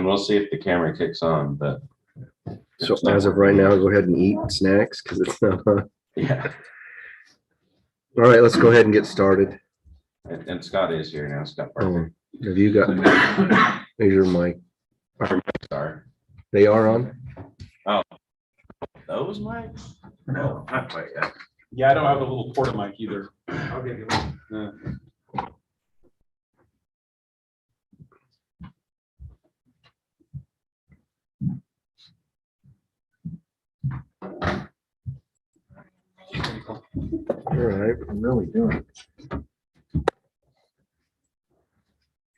And we'll see if the camera kicks on, but. So as of right now, go ahead and eat snacks because it's not on. Yeah. All right, let's go ahead and get started. And Scott is here now, Scott Parker. Have you got, there's your mic. Sorry. They are on? Those mics? No, not quite yet. Yeah, I don't have a little porta mic either. I'll get you one. All right. I'm really doing.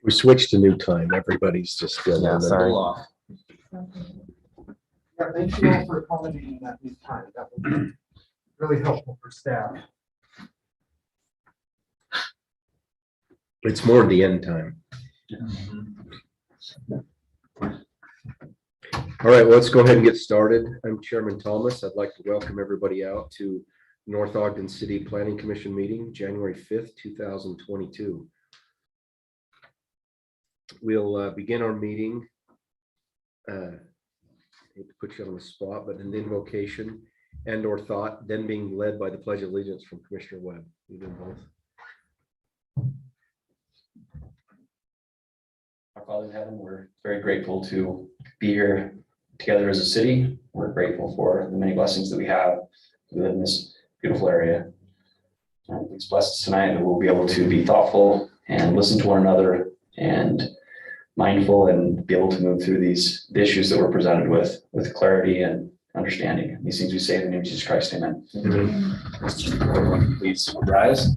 We switched to new time. Everybody's just still Yeah, on the- sorry. Off. Yeah, thank you all for accommodating that new time. That would be really helpful for staff. It's more the end time. All right, well, let's go ahead and get started. I'm Chairman Thomas. I'd like to welcome everybody out to North Ogden City Planning Commission meeting, January 5th, 2022. We'll begin our meeting. Hate to put you on the spot, but an invocation and or thought, then being led by the Pledge of Allegiance from Commissioner Webb. You do both. Our Father in heaven, we're very grateful to be here together as a city. We're grateful for the many blessings that we have to live in this beautiful area. And please bless us tonight that we'll be able to be thoughtful and listen to one another and mindful and be able to move through these issues that we're presented with clarity and understanding. These things we say in the name of Jesus Christ, amen. Everyone, please rise.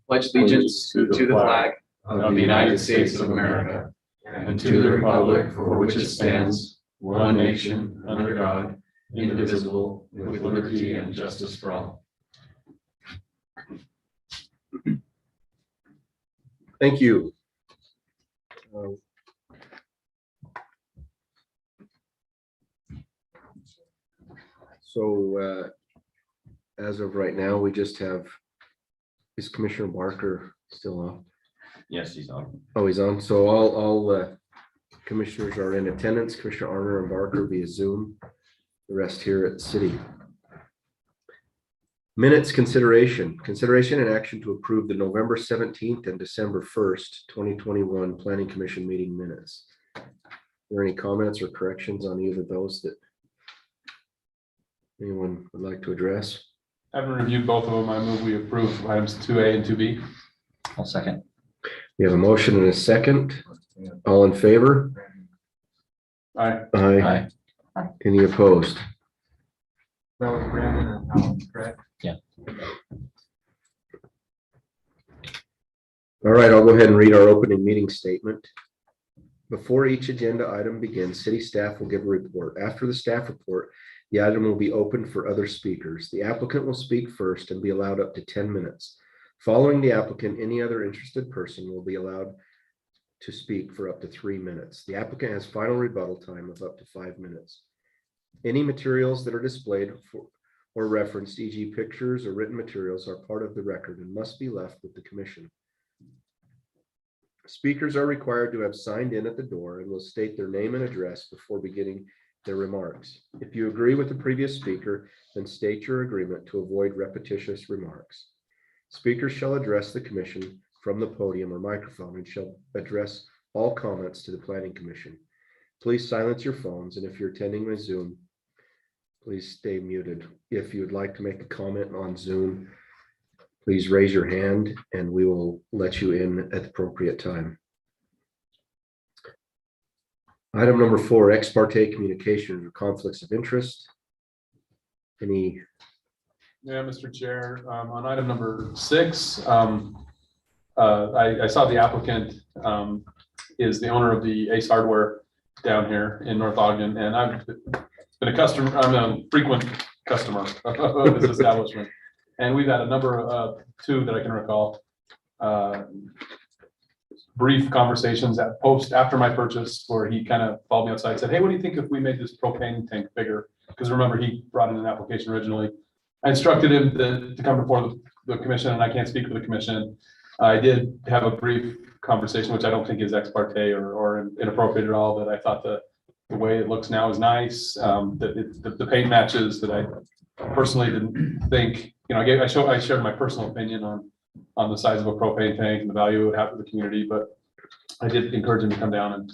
Pledge allegiance to the flag of the United States of America and to the republic for which it stands, one nation, under God, indivisible, with liberty and justice for all. Thank you. So as of right now, we just have, is Commissioner Barker still on? Yes, he's on. Oh, he's on. So all commissioners are in attendance, Commissioner Arner and Barker via Zoom. The rest here at City. Minutes consideration and action to approve the November 17th and December 1st, 2021 Planning Commission meeting minutes. Are there any comments or corrections on either of those that anyone would like to address? Having reviewed both of them, I move we approve items 2A and 2B. I'll second. We have a motion and a second. All in favor? Aye. Aye. Any opposed? That was Brandon and Alan, correct? All right, I'll go ahead and read our opening meeting statement. Before each agenda item begins, city staff will give a report. After the staff report, the item will be open for other speakers. The applicant will speak first and be allowed up to 10 minutes. Following the applicant, any other interested person will be allowed to speak for up to 3 minutes. The applicant has final rebuttal time of up to 5 minutes. Any materials that are displayed or referenced, e.g. pictures or written materials, are part of the record and must be left with the commission. Speakers are required to have signed in at the door and will state their name and address before beginning their remarks. If you agree with the previous speaker, then state your agreement to avoid repetitious remarks. Speakers shall address the commission from the podium or microphone and shall address all comments to the Planning Commission. Please silence your phones, and if you're attending by Zoom, please stay muted. If you would like to make a comment on Zoom, please raise your hand and we will let you in at the appropriate time. Item number 4, ex-parte communications or conflicts of interest. Any? Yeah, Mr. Chair, on item number 6, I saw the applicant is the owner of the Ace Hardware down here in North Ogden, and I've been a customer, I'm a frequent customer of this establishment. And we've had a number of, 2 that I can recall, brief conversations at after my purchase, where he kind of called me outside and said, hey, what do you think if we made this propane tank bigger? Because remember, he brought in an application originally. I instructed him to come before the commission, and I can't speak for the commission. I did have a brief conversation, which I don't think is ex parte or inappropriate at all, that I thought the way it looks now is nice, that the paint matches, that I personally didn't think, you know, I shared my personal opinion on the size of a propane tank and the value it would have for the community, but I did encourage him to come down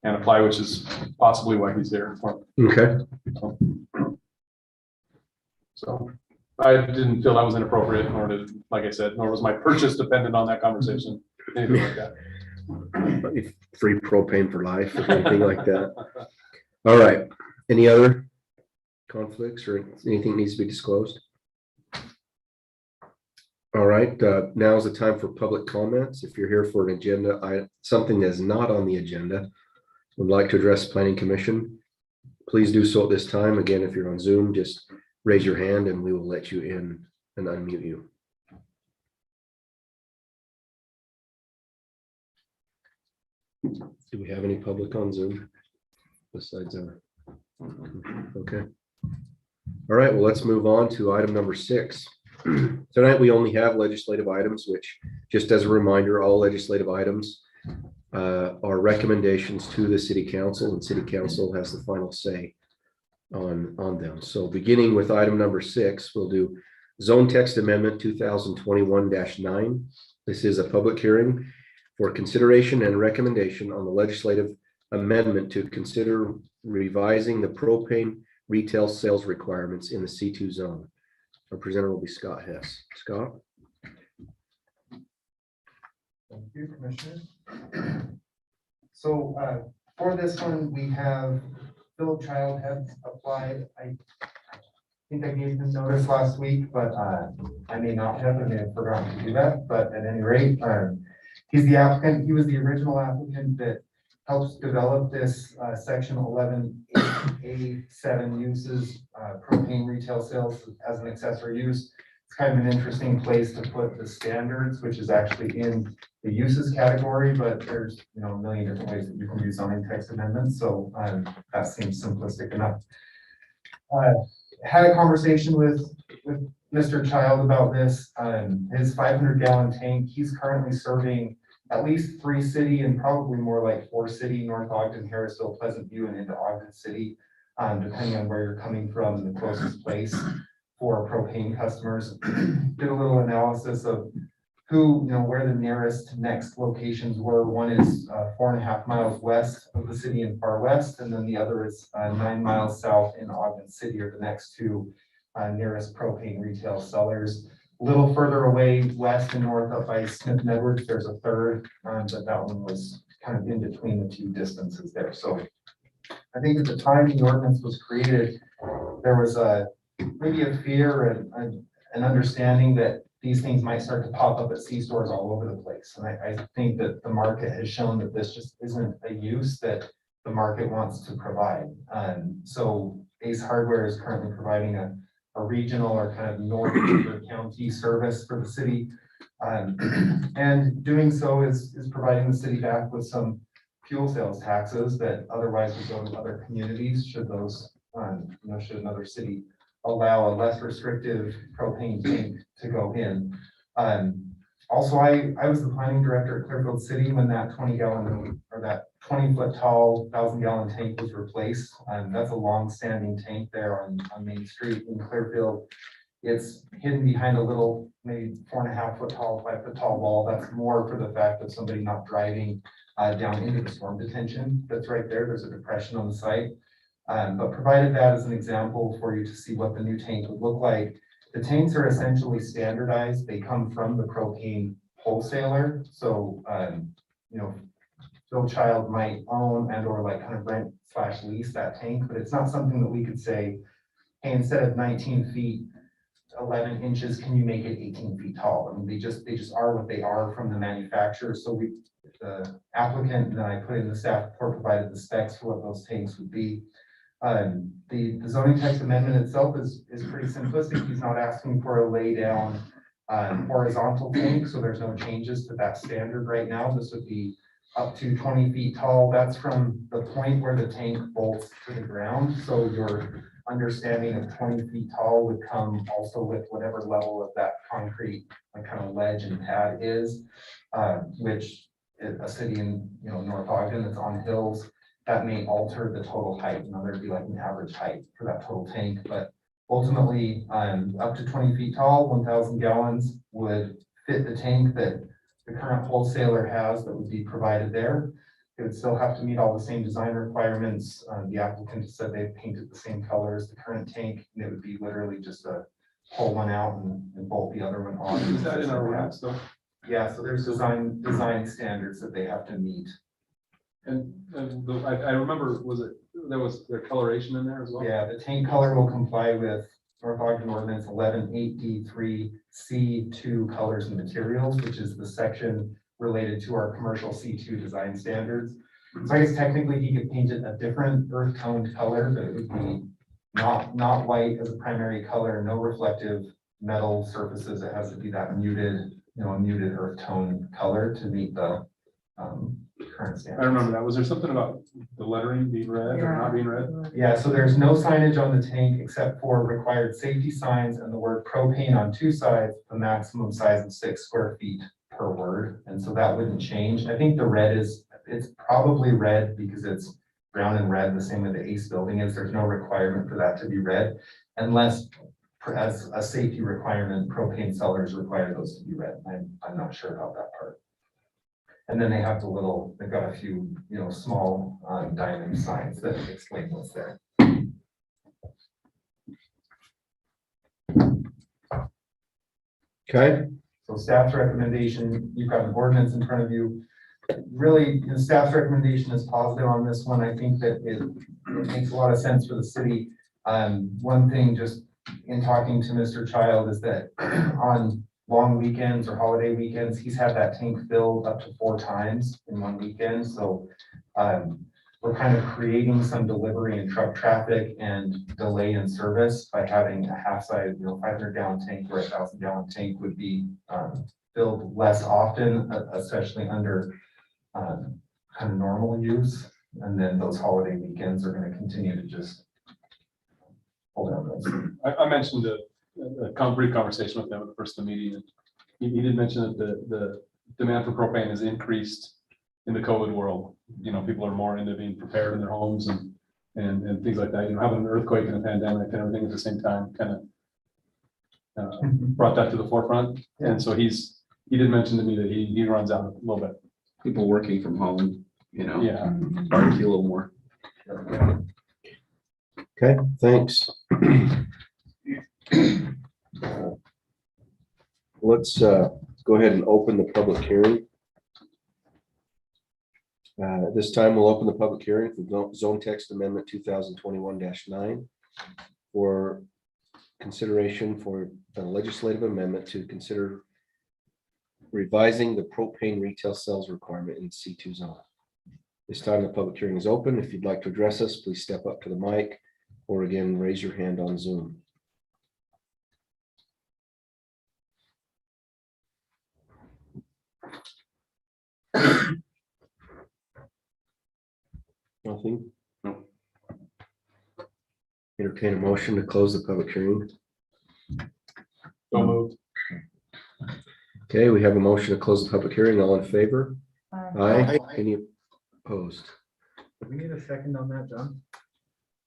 and apply, which is possibly why he's here. Okay, So I didn't feel that was inappropriate, nor did, like I said, nor was my purchase dependent on that conversation, anything like that. if free propane for life or anything like that. All right, any other conflicts or anything needs to be disclosed? All right, now is the time for public comments. If you're here for an agenda, something that is not on the agenda, would like to address planning commission, please do so at this time. Again, if you're on Zoom, just raise your hand and we will let you in and unmute you. Do we have any public on Zoom besides our? Okay. All right, well, let's move on to item number 6. Tonight, we only have legislative items, which, just as a reminder, all legislative items are recommendations to the city council, and city council has the final say on them. So beginning with item number 6, we'll do zone text amendment 2021-9. This is a public hearing for consideration and recommendation on the legislative amendment to consider revising the propane retail sales requirements in the C2 zone. Our presenter will be Scott Hess. Scott? Thank you, Commissioner. So for this one, we have Philip Child has applied. I think I gave him notice last week, but I may not have, I may have forgotten to do that. But at any rate, he's the applicant. He was the original applicant that helps develop this section 11A7 uses propane retail sales as an accessory use. It's kind of an interesting place to put the standards, which is actually in the uses category, but there's, you know, a million different ways that you can do zoning text amendments. So that seems simplistic enough. Had a conversation with Mr. Child about this. His 500-gallon tank, he's currently serving at least 3 city and probably more like 4 city, North Ogden, Harrisville, Pleasant View, and into Ogden City, depending on where you're coming from, the closest place for propane customers. Did a little analysis of who, you know, where the nearest next locations were. One is 4.5 miles west of the city in Far West, and then the other is 9 miles south in Ogden City are the next 2 nearest propane retail sellers. A little further away west and north up by Smith and Edwards, there's a third, but that one was kind of in between the 2 distances there. So I think at the time the ordinance was created, there was maybe a fear and an understanding that these things might start to pop up at C-stores all over the place. And I think that the market has shown that this just isn't a use that the market wants to provide. So Ace Hardware is currently providing a regional or kind of north county service for the city. And doing so is providing the city back with some fuel sales taxes that otherwise would go to other communities should those, you know, should another city allow a less restrictive propane tank to go in. Also, I was the planning director at Clearfield City when that 20-gallon or that 20-foot tall 1,000-gallon tank was replaced. That's a long-standing tank there on Main Street in Clearfield. It's hidden behind a little, maybe 4.5-foot tall, 5-foot tall wall. That's more for the fact of somebody not driving down into the storm detention. That's right there. There's a depression on the site. But provided that as an example for you to see what the new tank would look like. The tanks are essentially standardized. They come from the propane wholesaler. So, you know, Phil Child might own and or like kind of rent / lease that tank, but it's not something that we could say, hey, instead of 19 feet, 11 inches, can you make it 18 feet tall? I mean, they just are what they are from the manufacturer. So the applicant and I put in the staff report provided the specs for what those tanks would be. The zoning text amendment itself is pretty simplistic. He's not asking for a lay down horizontal tank, so there's no changes to that standard right now. This would be up to 20 feet tall. That's from the point where the tank bolts to the ground. So your understanding of 20 feet tall would come also with whatever level of that concrete, like kind of ledge and pad is, which a city in, North Ogden that's on hills, that may alter the total height. There'd be like an average height for that total tank, but ultimately, up to 20 feet tall, 1,000 gallons would fit the tank that the current wholesaler has that would be provided there. It would still have to meet all the same design requirements. The applicant has said they painted the same color as the current tank, and it would be literally just a pull one out and bolt the other one on. Is that in our ordinance though? Yeah, so there's design standards that they have to meet. And I remember, there was their coloration in there as well? Yeah, the tank color will comply with North Ogden Ordinance 11.8D3C2 colors and materials, which is the section related to our commercial C2 design standards. So I guess technically he could paint it a different earth toned color, but it would be not white as a primary color, no reflective metal surfaces. It has to be that muted, a muted earth tone color to meet the current standards. I remember that. Was there something about the lettering being red or not being red? Yeah, so there's no signage on the tank except for required safety signs and the word propane on two sides, the maximum size of 6 square feet per word. And so that wouldn't change. I think the red it's probably red because it's brown and red, the same way the ACE building is. There's no requirement for that to be red unless as a safety requirement, propane sellers require those to be red. I'm not sure about that part. And then they have they've got a few, small diamond signs that explain what's there. Okay, So staff's recommendation, you've got an ordinance in front of you. Really, staff's recommendation is positive on this one. I think that it makes a lot of sense for the city. One thing just in talking to Mr. Child is that on long weekends or holiday weekends, he's had that tank filled up to 4 times in one weekend. So we're kind of creating some delivery and truck traffic and delay in service by having a half-size, 500-gallon tank or 1,000-gallon tank would be filled less often, especially under kind of normal use. And then those holiday weekends are going to continue to just hold on those. I mentioned a brief conversation with him at the first of the meeting. And he did mention that the demand for propane has increased in the COVID world. People are more into being prepared in their homes and things like that. Having an earthquake and a pandemic and everything at the same time kind of brought that to the forefront. And so he did mention to me that he runs out a little bit. People working from home, Yeah. barbecue a little more. okay, thanks. Let's go ahead and open the public hearing. This time we'll open the public hearing for Zone Text Amendment 2021-9 for consideration for a legislative amendment to consider revising the propane retail sales requirement in C2 zone. This time the public hearing is open. If you'd like to address us, please step up to the mic or again, raise your hand on Zoom. Nothing? No. Entertain a motion to close the public hearing. So moved. Okay, we have a motion to close the public hearing. All in favor? Aye. Any opposed? Do we need a second on that, John?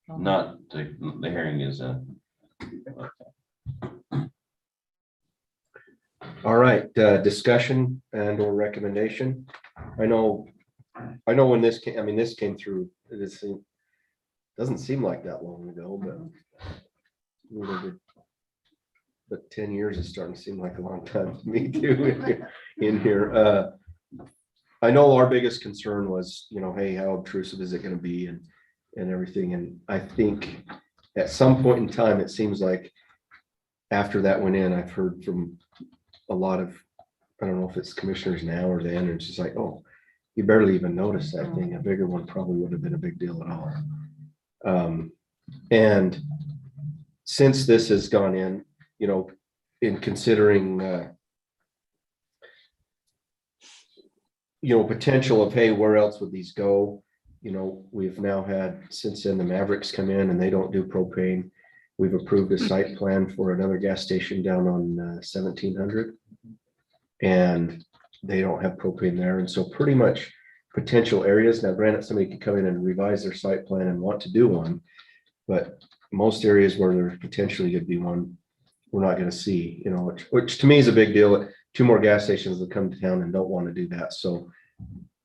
Not, the hearing is, All right, discussion and or recommendation. I know when this came, this came through, doesn't seem like that long ago, but 10 years is starting to seem like a long time to me too in here. I know our biggest concern was, hey, how obtrusive is it going to be and everything. And I think at some point in time, it seems like after that went in, I've heard from a lot of, I don't know if it's commissioners now or then, and it's just like, oh, you barely even noticed that thing. A bigger one probably would have been a big deal at all. And since this has gone in, in considering, potential of, hey, where else would these go? We've now had, since then, the Mavericks come in and they don't do propane. We've approved a site plan for another gas station down on 1700. And they don't have propane there. And so pretty much potential areas. Now granted, somebody could come in and revise their site plan and want to do one. But most areas where there's potentially could be one, we're not going to see, you know, which to me is a big deal. 2 more gas stations that come to town and don't want to do that. So,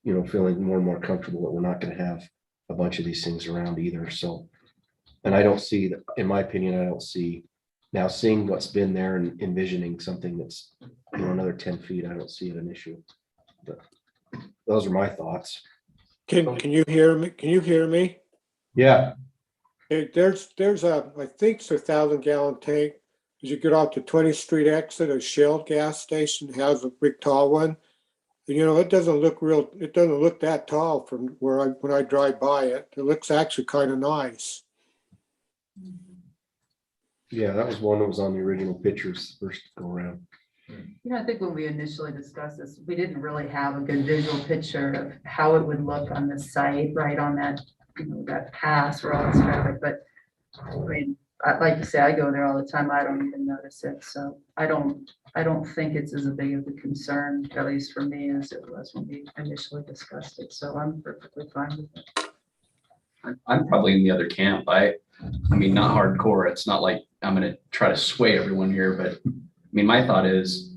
you know, feeling more and more comfortable that we're not going to have a bunch of these things around either. So, and I don't see that, in my opinion, I don't see now seeing what's been there and envisioning something that's, you know, another 10 feet. I don't see it an issue. But those are my thoughts. Can you hear me? Can you hear me? Yeah. There's I think it's a 1,000-gallon tank. As you get off the 20th Street exit, a Shale Gas Station has a big tall one. And, you know, it doesn't look that tall from when I drive by it. It looks actually kind of nice. Yeah, that was one that was on the original pictures first go around. You know, I think when we initially discussed this, we didn't really have a good visual picture of how it would look on the site, right on that, you know, that pass where all this traffic, but I mean, like you say, I go there all the time. I don't even notice it. So I don't think it's as big of a concern, at least for me, as it was when we initially discussed it. So I'm perfectly fine with it. I'm probably in the other camp. I mean, not hardcore. It's not like I'm gonna try to sway everyone here, but I mean, my thought is,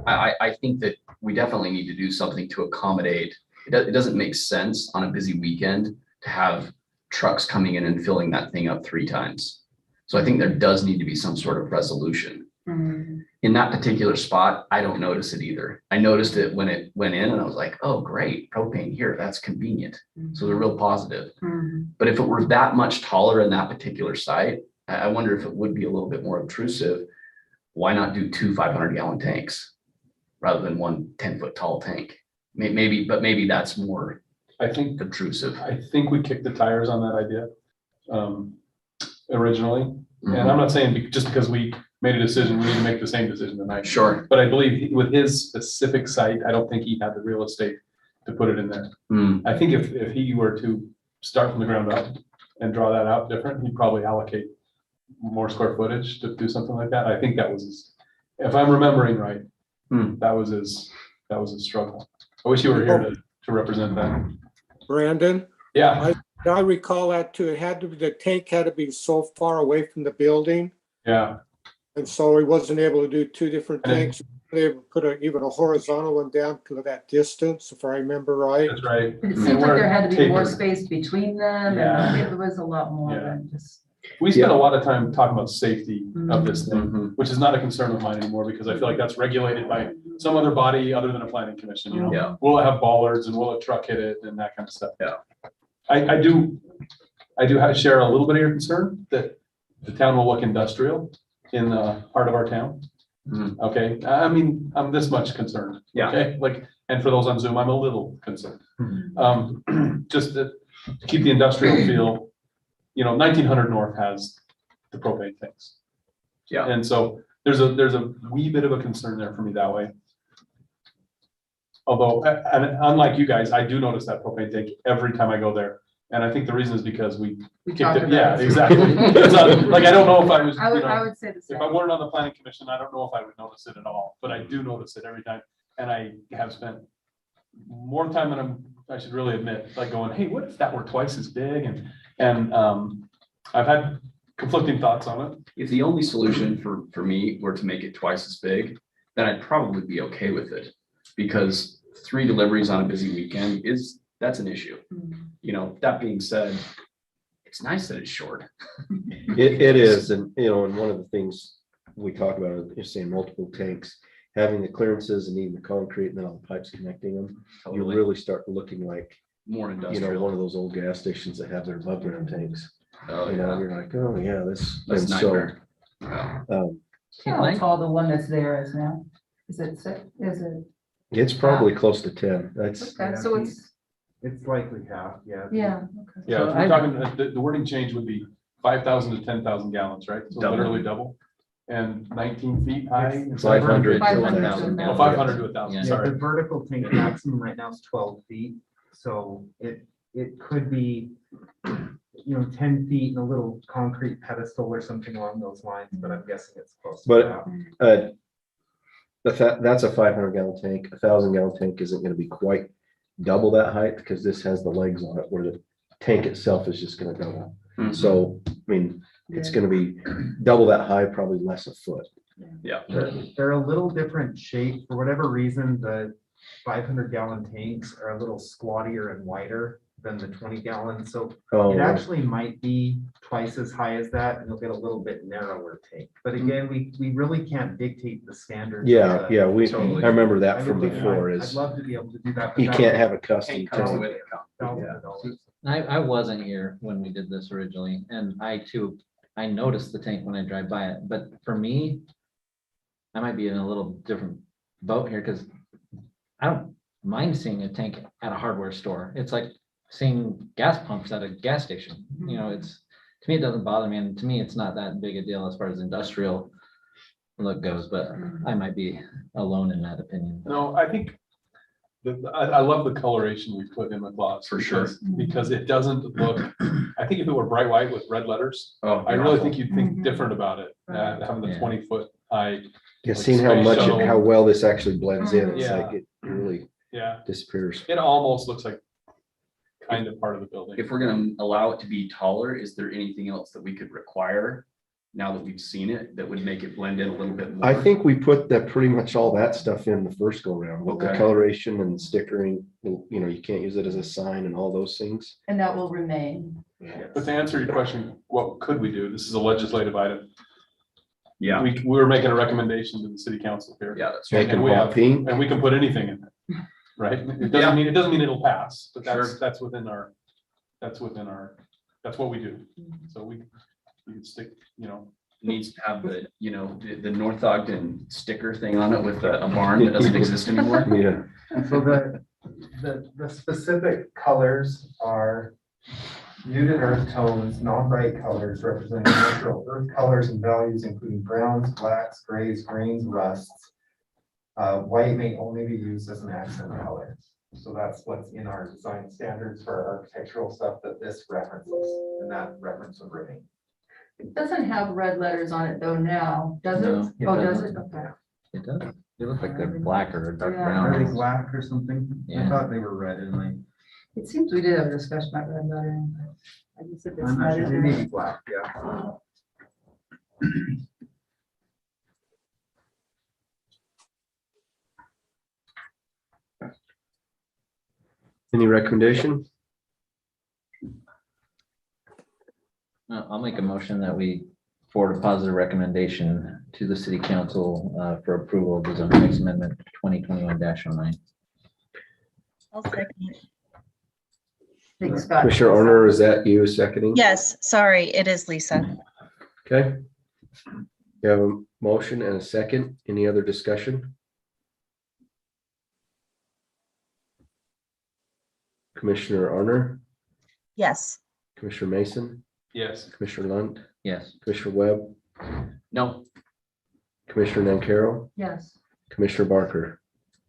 I think that we definitely need to do something to accommodate. It doesn't make sense on a busy weekend to have trucks coming in and filling that thing up 3 times. So I think there does need to be some sort of resolution. In that particular spot, I don't notice it either. I noticed it when it went in and I was like, oh, great, propane here, that's convenient. So they're real positive. But if it were that much taller in that particular site, I wonder if it would be a little bit more obtrusive. Why not do 2 500-gallon tanks rather than 1 10-foot tall tank? Maybe, but maybe that's more I think, obtrusive. I think we kicked the tires on that idea originally. And I'm not saying just because we made a decision, we need to make the same decision tonight. Sure. But I believe with his specific site, I don't think he had the real estate to put it in there. I think if he were to start from the ground up and draw that out different, he'd probably allocate more square footage to do something like that. I think that was his, if I'm remembering right, that was his struggle. I wish you were here to represent that. Brandon? Yeah. I recall that too. The tank had to be so far away from the building. Yeah. And so he wasn't able to do 2 different And tanks. They put even a horizontal one down to that distance, if I remember right. That's right. It seemed like there had to be more Tapered. space between them, Yeah. and it was a lot more Yeah. than just. We spent a lot of time talking about safety of this thing, Mhm. which is not a concern of mine anymore because I feel like that's regulated by some other body other than a planning commission, you know? Yeah. Will it have bollards and will a truck hit it and that kind of stuff? Yeah. I do share a little bit of your concern that the town will look industrial in the heart of our town. Mhm. Okay, I mean, I'm this much concerned. Yeah. Okay, like, and for those on Zoom, I'm a little concerned. Just to keep the industrial feel, you know, 1900 North has the propane tanks. Yeah. And so there's a wee bit of a concern there for me that way. Although, and unlike you guys, I do notice that propane tank every time I go there. And I think the reason is because we kicked talked it. about Yeah, it. exactly. It's not- like, I don't know if I was, I you would know, say the if same. I weren't on the planning commission, I don't know if I would notice it at all, but I do notice it every time. And I have spent more time than I should really admit, like going, hey, what if that were twice as big? And I've had conflicting thoughts on it. If the only solution for me were to make it twice as big, then I'd probably be okay with it. Because 3 deliveries on a busy weekend that's an issue. You know, that being said, it's nice that it's short. It is, and you know, and one of the things we talk about is saying multiple tanks, having the clearances and needing the concrete and then all the pipes connecting them. You Totally. really start looking like, More you know, industrial. one of those old gas stations that have their above ground tanks. Oh, You know, yeah. you're like, oh yeah, this. That's and a so, nightmare. Yeah. How tall the one that's there is now? Is it, It's probably close to 10. That's, okay, so It's likely half, yeah. yeah, okay. Yeah, So if we're talking, the wording change would be 5,000 to 10,000 gallons, right? So Double. literally double. And 19 feet high. It's 500 to 500 1,000. to Oh, 500 to 1,000, Yeah, the sorry. vertical tank maximum right now is 12 feet, so it could be 10 feet and a little concrete pedestal or something along those lines, but I'm guessing it's close to But that. that's a 500-gallon tank. 1,000-gallon tank isn't going to be quite double that height because this has the legs on it where the tank itself is just going to double. Mhm. So, I mean, it's going to be double that high, probably less a foot. They're a little different shape. For whatever reason, the 500-gallon tanks are a little squattier and wider than the 20-gallon. So Oh, it actually might be twice as high as that, and you'll get a little bit narrower tank. But again, we really can't dictate the standards. yeah, yeah. Totally. I remember I that would from think before I'd is love to be able to do that. but you that can't would- have a custom Tank comes tank. with it. thousands of dollars. I wasn't here when we did this originally, and I noticed the tank when I drive by it, but for me, I might be in a little different boat here, because I don't mind seeing a tank at a hardware store. It's like seeing gas pumps at a gas station, to me, it doesn't bother me, and to me, it's not that big a deal as far as industrial look goes, but I might be alone in that opinion. No, I think I love the coloration we put in the gloss. For sure. Because it doesn't look, I think if it were bright white with red letters, Oh, I really think you'd think Mhm. different about it, having the Yeah. 20-foot high. Yeah, Like seeing how space much, shuttle. how well this actually blends in, it's Yeah. like it really Yeah, disappears. it almost looks like kind of part of the building. If we're gonna allow it to be taller, is there anything else that we could require now that we've seen it that would make it blend in a little bit more? I think we put that pretty much all that stuff in the first go round with the Okay. coloration and stickering. You can't use it as a sign and all those things. And that will remain. But to answer your question, what could we do? This is a legislative item. Yeah, We were making a recommendation to the city council here. yeah, that's Make right. it we all have- pink. And we can put anything in it, right? It Yeah. doesn't mean it'll pass, but Sure. that's within our, that's what we do. So we can stick, Needs to have the North Ogden sticker thing on it with a barn that doesn't exist anymore. Yeah, So the specific colors are muted earth tones, non-bright colors representing natural earth colors and values, including browns, blacks, grays, greens, rusts. White may only be used as an accent color. So that's what's in our design standards for our architectural stuff that this references, and that reference would remain. It doesn't have red letters on it though now, does No, it? it Oh, does doesn't. it? Okay. It does. They look like they're black or dark Yeah. Are they brown. black or something? I Yeah. thought they were red and like, It seems we did have a discussion about red lettering. I just said it's I'm not not sure, in they may there. be black, yeah. any recommendation? I'll make a motion that we forward a positive recommendation to the city council for approval of the zoning text amendment 2021-09. I'll second it. Thanks, Scott. Commissioner Arner, is that you seconding? Yes, sorry, it is Lisa. Okay. You have a motion and a second. Any other discussion? Commissioner Arner, Yes, Commissioner Mason, yes. Commissioner Lunt, Yes. Commissioner Webb, No, Commissioner Nancaro, Yes. Commissioner Barker,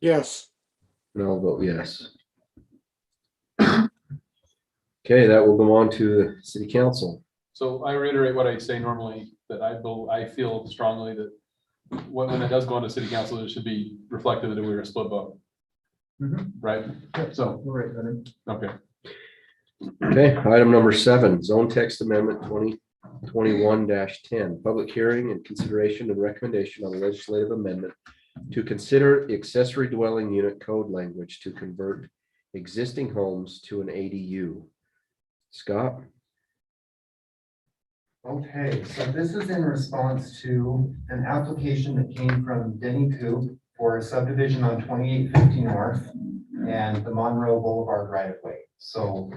Yes, and I'll vote yes. Okay, that will go on to the city council. So I reiterate what I say normally, that I feel strongly that when it does go into city council, it should be reflected that we're a split vote. Mhm. Right? So, We'll write that in. okay. Okay, item number 7, zone text amendment 2021-10, public hearing and consideration and recommendation on a legislative amendment to consider accessory dwelling unit code language to convert existing homes to an ADU. Scott? Okay, so this is in response to an application that came from Denny Coop for a subdivision on 2850 North and the Monroe Boulevard right of way. So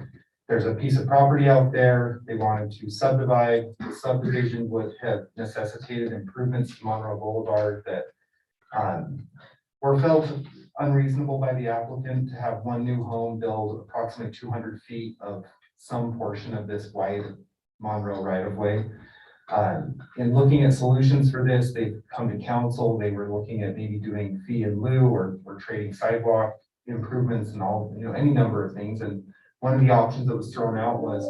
there's a piece of property out there. They wanted to subdivide. The subdivision would have necessitated improvements to Monroe Boulevard that were felt unreasonable by the applicant to have one new home build approximately 200 feet of some portion of this wide Monroe right of way. In looking at solutions for this, they've come to council. They were looking at maybe doing fee in lieu or trading sidewalk improvements and all, any number of things. And one of the options that was thrown out was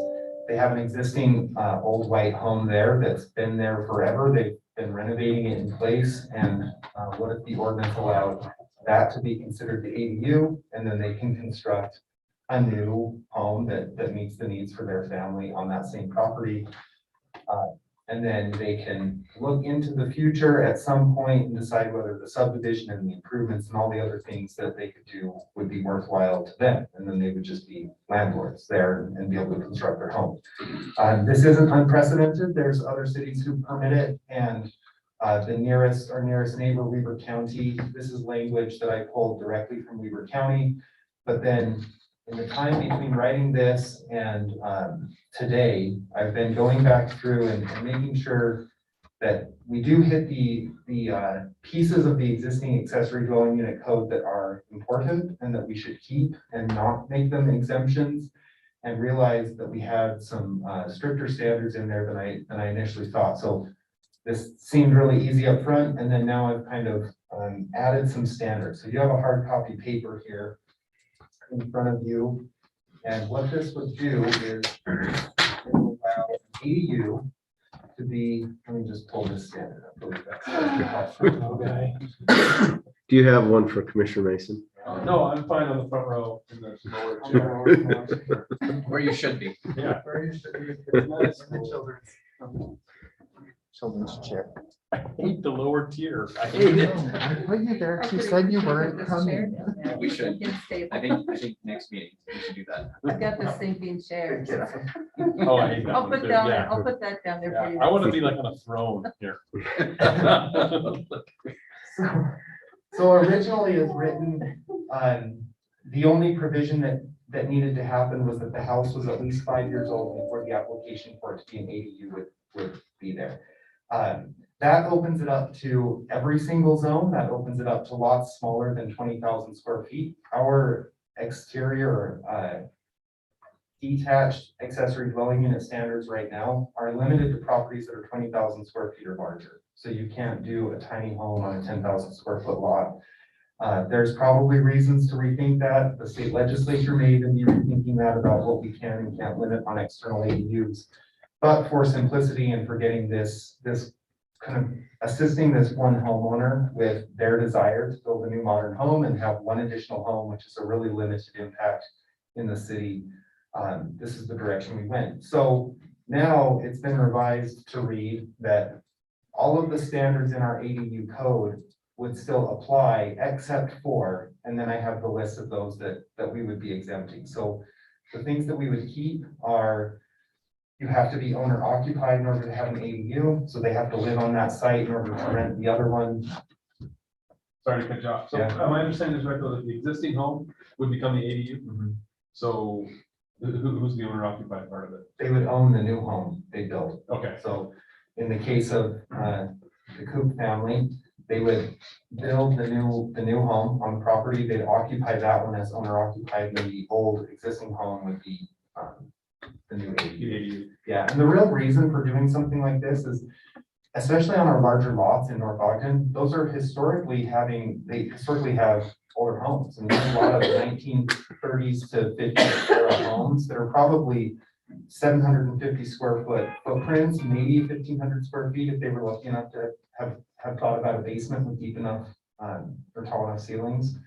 They have an existing old white home there that's been there forever. They've been renovating it in place. And what if the ordinance allowed that to be considered the ADU? And then they can construct a new home that meets the needs for their family on that same property. And then they can look into the future at some point and decide whether the subdivision and the improvements and all the other things that they could do would be worthwhile to them. And then they would just be landlords there and be able to construct their home. This isn't unprecedented. There's other cities who permit it, and our nearest neighbor, Weber County. This is language that I pulled directly from Weber County. But then in the time between writing this and today, I've been going back through and making sure that we do hit the pieces of the existing accessory dwelling unit code that are important and that we should keep and not make them exemptions, and realize that we had some stricter standards in there than I initially thought. So this seemed really easy up front, and then now I've kind of added some standards. So you have a hard copy paper here in front of you. And what this would do is it will allow an ADU to be, let me just pull this standard up really fast. Okay. Do you have one for Commissioner Mason? No, I'm fine on the front row in the lower chair. Where you should be. Yeah. Children's chair. I hate the lower tier. I hate it. I put you there. She said you weren't coming. We should. I think next meeting, we should do that. I've got the sinking chair. Oh, I hate that I'll one put too. down, Yeah. I'll put that down there for Yeah. you. I want to be like on a throne here. So originally as written, the only provision that needed to happen was that the house was at least 5 years old before the application for it to be an ADU would be there. That opens it up to every single zone. That opens it up to lots smaller than 20,000 square feet. Our exterior detached accessory dwelling unit standards right now are limited to properties that are 20,000 square feet or larger. So you can't do a tiny home on a 10,000 square foot lot. There's probably reasons to rethink that. The state legislature may even be rethinking that about what we can and can't limit on external ADUs. But for simplicity and for getting this kind of assisting this one homeowner with their desire to build a new modern home and have one additional home, which is a really limited impact in the city, this is the direction we went. So now it's been revised to read that all of the standards in our ADU code would still apply except for, and then I have the list of those that we would be exempting. So the things that we would keep are, you have to be owner occupied in order to have an ADU. So they have to live on that site in order to rent the other one. Sorry to cut you off. So Yeah. my understanding is right, though, that the existing home would become the ADU. So who's the owner occupied part of it? They would own the new home they built. Okay. So in the case of the Coop family, they would build the new home on the property. They'd occupy that one as owner occupied, and the old existing home would be the new ADU. ADU. Yeah, and the real reason for doing something like this is, especially on our larger lots in North Ogden, those are historically have older homes. And there's a lot of 1930s to 50s era homes that are probably 750 square foot footprints, maybe 1,500 square feet if they were lucky enough to have thought about a basement with deep enough or tall enough ceilings.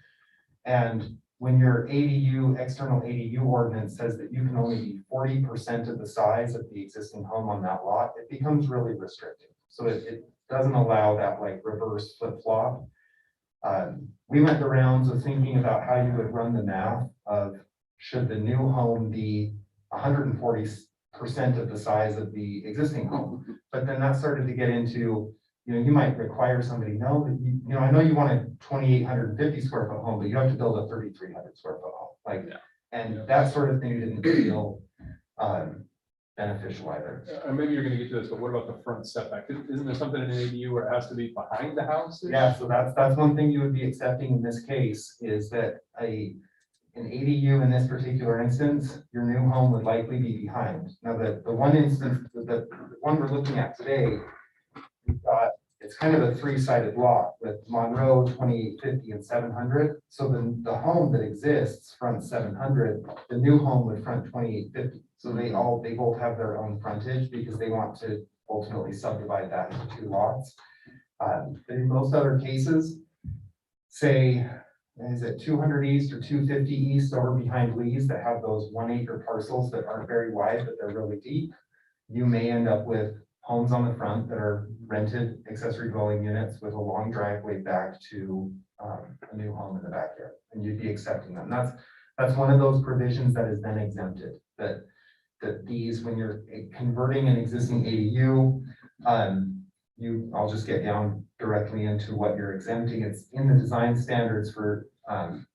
And when your external ADU ordinance says that you can only be 40% of the size of the existing home on that lot, it becomes really restrictive. So it doesn't allow that like reverse flip flop. We went the rounds of thinking about how you would run the math of, should the new home be 140% of the size of the existing home? But then that started to get into, you might require somebody, no, but I know you want a 2,850 square foot home, but you have to build a 3,300 square foot home. Like, and that sort of thing didn't feel beneficial either. Maybe you're gonna get to this, but what about the front setback? Isn't there something in an ADU where it has to be behind the house? Yeah, so that's one thing you would be accepting in this case, is that an ADU in this particular instance, your new home would likely be behind. Now, the one instance, the one we're looking at today, it's kind of a three-sided lot with Monroe, 2850 and 700. So then the home that exists fronts 700, the new home would front 2850. So they both have their own frontage because they want to ultimately subdivide that into two lots. But in most other cases, say, is it 200 east or 250 east over behind Lee's that have those 1 acre parcels that aren't very wide, but they're really deep, you may end up with homes on the front that are rented accessory dwelling units with a long driveway back to a new home in the backyard, and you'd be accepting them. That's one of those provisions that is then exempted, that these, when you're converting an existing ADU, I'll just get down directly into what you're exempting. It's in the design standards for,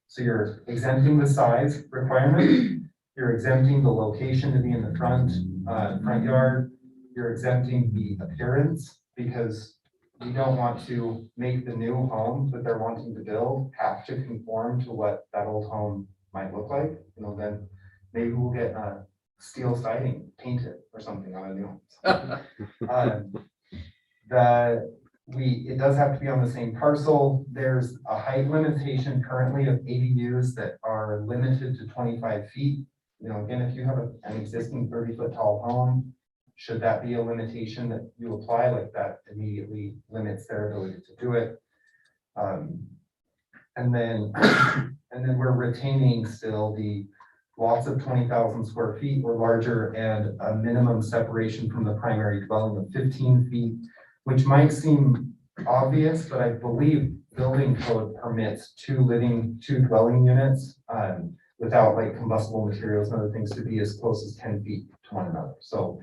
so you're exempting the size requirement, you're exempting the location to be in the front yard, you're exempting the appearance, because you don't want to make the new home that they're wanting to build have to conform to what that old home might look like. You know, then maybe we'll get steel siding painted or something on a new home. It does have to be on the same parcel. There's a height limitation currently of ADUs that are limited to 25 feet. You know, again, if you have an existing 30-foot tall home, should that be a limitation that you apply, like that immediately limits their ability to do it. And then we're retaining still the lots of 20,000 square feet or larger and a minimum separation from the primary dwelling of 15 feet, which might seem obvious, but I believe building code permits two dwelling units without like combustible materials and other things to be as close as 10 feet to one another. So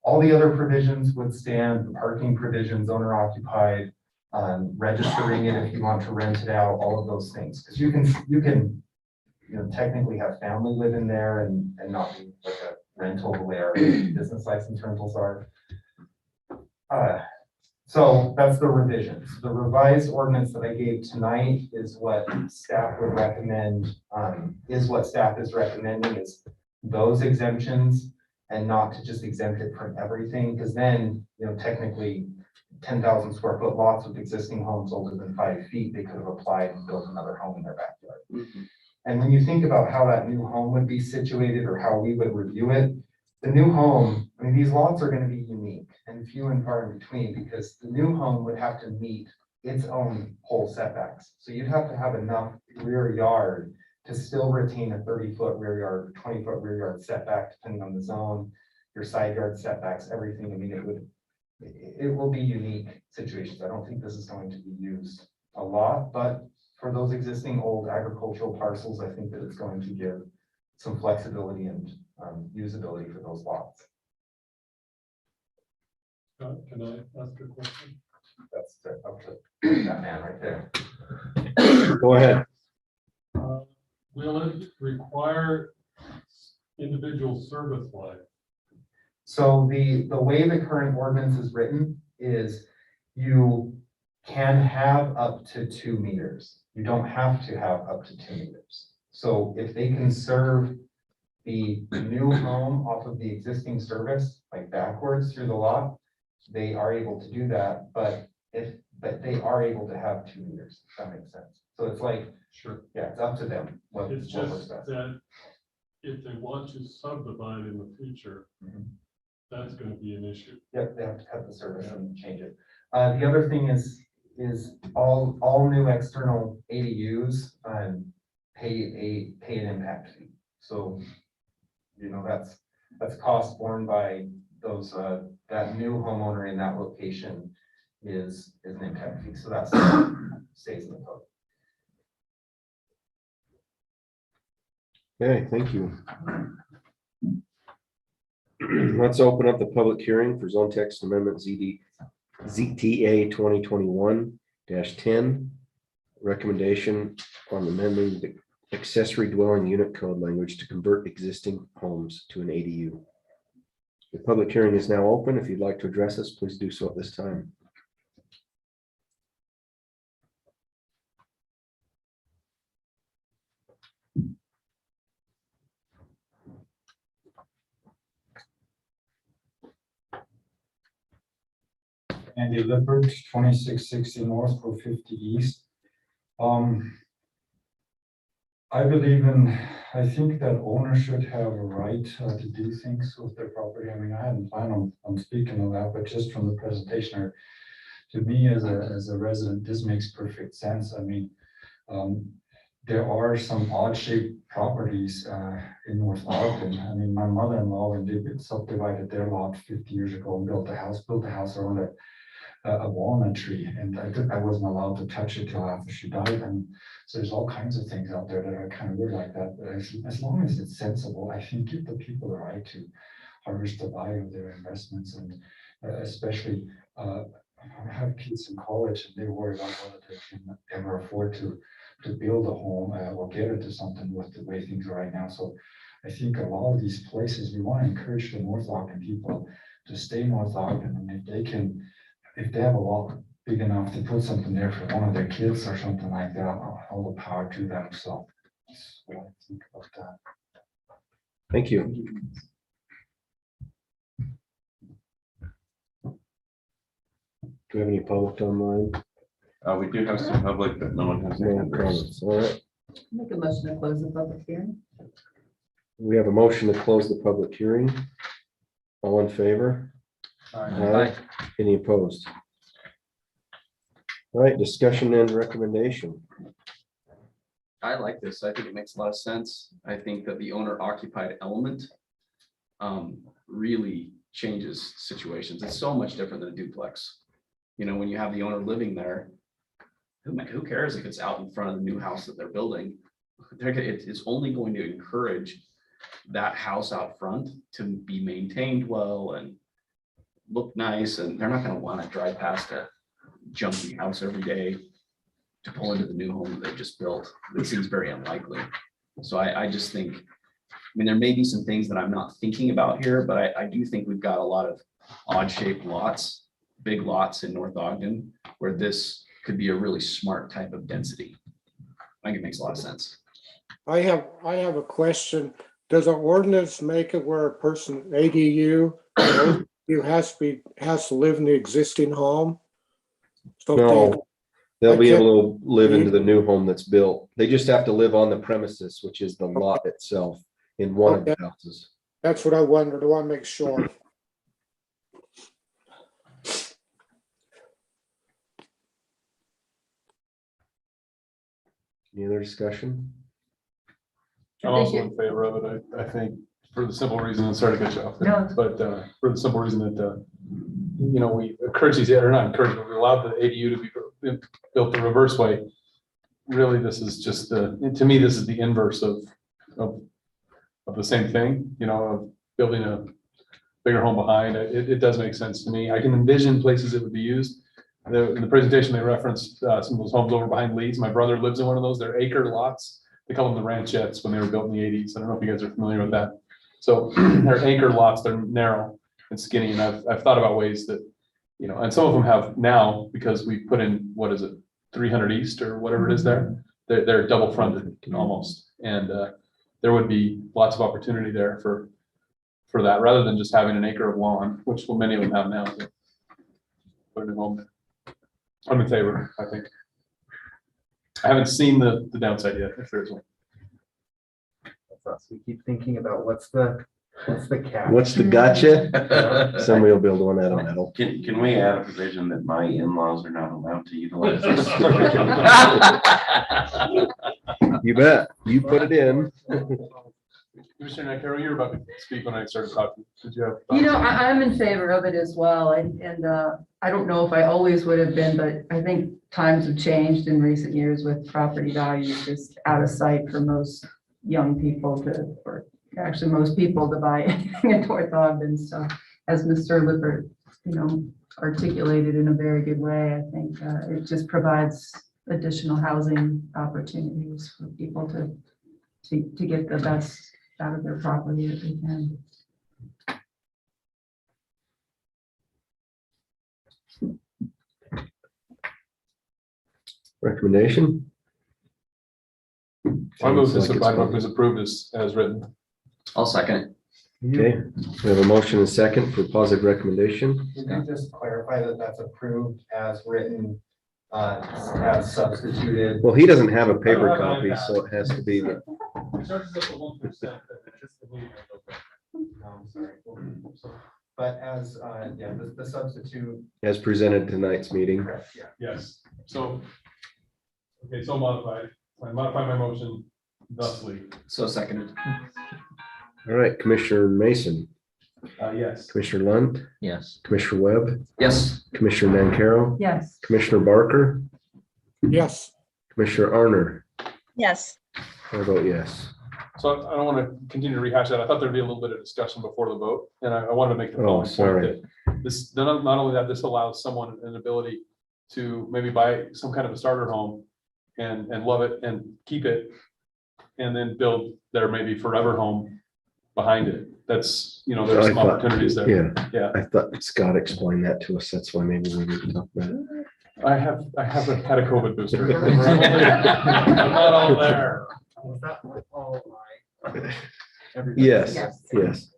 all the other provisions would stand, the parking provisions, owner occupied, registering it if you want to rent it out, all of those things. Because you can technically have family live in there and not be like a rental the way our business license rentals are. So that's the revisions. The revised ordinance that I gave tonight is what staff would recommend, is what staff is recommending, is those exemptions, and not to just exempt it from everything, because then, technically 10,000 square foot lots with existing homes older than 5 feet, they could have applied and built another home in their backyard. Mm-hmm. And when you think about how that new home would be situated or how we would review it, the new home, I mean, these lots are going to be unique and few and far in between, because the new home would have to meet its own whole setbacks. So you'd have to have enough rear yard to still retain a 30-foot rear yard, 20-foot rear yard setback, depending on the zone, your side yard setbacks, everything. I mean, it will be unique situations. I don't think this is going to be used a lot, but for those existing old agricultural parcels, I think that it's going to give some flexibility and usability for those lots. Can I ask a question? That's up to that man right there. Go ahead. Will it require individual service life? So the way the current ordinance is written is you can have up to 2 meters. You don't have to have up to 2 meters. So if they can serve the new home off of the existing service, like backwards through the lot, they are able to do that, but they are able to have 2 meters, if that makes sense. So it's like, Sure. yeah, it's up to them. It's just that if they want to subdivide in the future, that's going to be an issue. Yep, they have to cut the service and change it. The other thing is all new external ADUs pay an impact fee. So, that's cost borne by those that new homeowner in that location is an impact fee. So that stays in the code. Okay, thank you. Let's open up the public hearing for zone text amendment ZTA 2021-10. Recommendation on amending the accessory dwelling unit code language to convert existing homes to an ADU. The public hearing is now open. If you'd like to address us, please do so at this time. Andy Lippert, 2660 North, 450 East. I believe I think that owners should have a right to do things with their property. I mean, I hadn't planned on speaking on that, but just from the presentation, to me as a resident, this makes perfect sense. I mean, there are some odd shaped properties in North Ogden. I mean, my mother-in-law, when they subdivided their lot 50 years ago and built a house around a walnut tree, and I wasn't allowed to touch it till after she died. And so there's all kinds of things out there that are kind of weird like that. But as long as it's sensible, I think give the people the right to harvest the value of their investments, and especially I have kids in college and they worry about whether they can ever afford to build a home or get into something with the way things are right now. So I think a lot of these places, we want to encourage the North Ogden people to stay North Ogden, and if they have a lot big enough to put something there for one of their kids or something like that, all the power to them. So that's what I think about that. Thank you. Do we have any public online? We do have some public, but no one has any No hands. comments. All right. Make a motion to close the public hearing. We have a motion to close the public hearing. All in favor? Aye. Any opposed? All right, discussion and recommendation. I like this. I think it makes a lot of sense. I think that the owner occupied element really changes situations. It's so much different than a duplex. You know, when you have the owner living there, who cares if it's out in front of the new house that they're building? It's only going to encourage that house out front to be maintained well and look nice, and they're not going to want to drive past a junky house every day to pull into the new home that they just built. It seems very unlikely. So I just think, I mean, there may be some things that I'm not thinking about here, but I do think we've got a lot of odd shaped lots, big lots in North Ogden, where this could be a really smart type of density. I think it makes a lot of sense. I have a question. Does an ordinance make it where a person ADU, you has to live in the existing home? So No, they'll I be can't- able to live into the new home that's built. They just have to live on the premises, which is the lot itself in one of the houses. That's what I wondered. I want to make sure. Any other discussion? I'm also in favor of it. I think for the simple reason, and sorry to cut you off, No. but for the simple reason that, you know, we encourage these, or not encourage, but we allowed the ADU to be built the reverse way. Really, this is just to me, this is the inverse of the same thing, you know, of building a bigger home behind. It does make sense to me. I can envision places it would be used. In the presentation, they referenced some of those homes over behind Leeds. My brother lives in one of those. They're acre lots. They call them the ranchettes when they were built in the 80s. I don't know if you guys are familiar with that. So they're acre lots. They're narrow and skinny. And I've thought about ways that, you know, and some of them have now, because we put in, what is it, 300 East or whatever it is there. They're double fronted almost. And there would be lots of opportunity there for that, rather than just having an acre of lawn, which many of them have now. So put it in home. I'm in favor, I think. I haven't seen the downside yet, if there's one. We keep thinking about what's the cap. What's the gotcha? Somebody will build one out of metal. Can we add a provision that my in-laws are not allowed to utilize this? You bet. You put it in. Commissioner Carroll, you were about to speak when I started talking. Did you have? You know, I'm in favor of it as well, and I don't know if I always would have been, but I think times have changed in recent years with property values just out of sight for most young people or actually most people to buy anything in North Ogden. So as Mr. Lippert, you know, articulated in a very good way, I think it just provides additional housing opportunities for people to get the best out of their property that they can. Recommendation? I move this, Sounds like I it's move this approved as written. I'll second it. Okay, we have a motion and second for positive recommendation. Could you just clarify that that's approved as written, as substituted? Well, he doesn't have a I paper don't have an copy, iPad. so it has to be, It charges up to 1%. I'm sorry. But as, yeah, the substitute, as presented tonight's meeting. correct, yeah. Yes, so. Okay, so modified. I modify my motion thusly. So seconded. All right, Commissioner Mason, Yes. Commissioner Lunt, Yes. Commissioner Webb, Yes. Commissioner Nancarrow, Yes. Commissioner Barker, Yes, Commissioner Arner. Yes. I vote yes. So I don't want to continue to rehash that. I thought there'd be a little bit of discussion before the vote, and I wanted to make the Oh, following sorry. point that this, not only that, this allows someone an ability to maybe buy some kind of a starter home and love it and keep it, and then build their maybe forever home behind it. That's, you know, there's some I thought- opportunities there. Yeah, Yeah, I thought Scott explained that to us. That's why maybe we need to talk about it. I have had a COVID booster. I'm not all there. Was that all Yes, Yes. yes.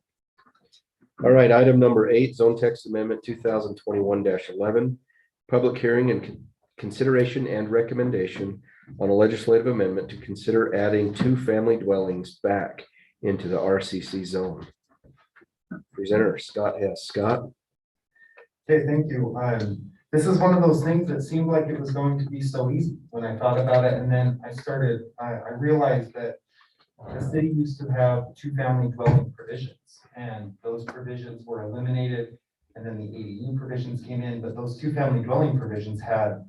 All right, item number 8, Zone Text Amendment 2021-11. Public hearing and consideration and recommendation on a legislative amendment to consider adding 2 family dwellings back into the RCC zone. Presenter Scott Hess. Scott? Okay, thank you. This is one of those things that seemed like it was going to be so easy when I thought about it, and then I realized that the city used to have 2 family dwelling provisions, and those provisions were eliminated, and then the ADU provisions came in, but those 2 family dwelling provisions had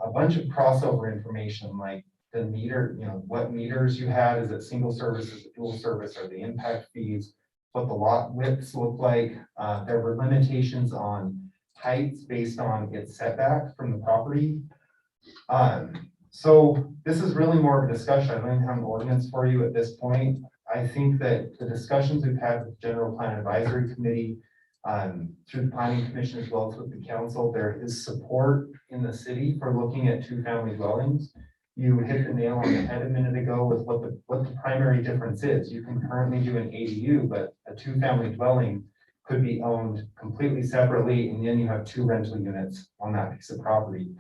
a bunch of crossover information, like the meter, you know, what meters you had, is it single service, is it dual service, are the impact fees, what the lot widths look like. There were limitations on heights based on its setback from the property. So this is really more of a discussion. I don't even have an ordinance for you at this point. I think that the discussions we've had with General Plan Advisory Committee, through the Planning Commission as well as with the council, there is support in the city for looking at 2 family dwellings. You hit the nail on the head a minute ago with what the primary difference is. You can currently do an ADU, but a 2 family dwelling could be owned completely separately, and then you have 2 rental units on that piece of property.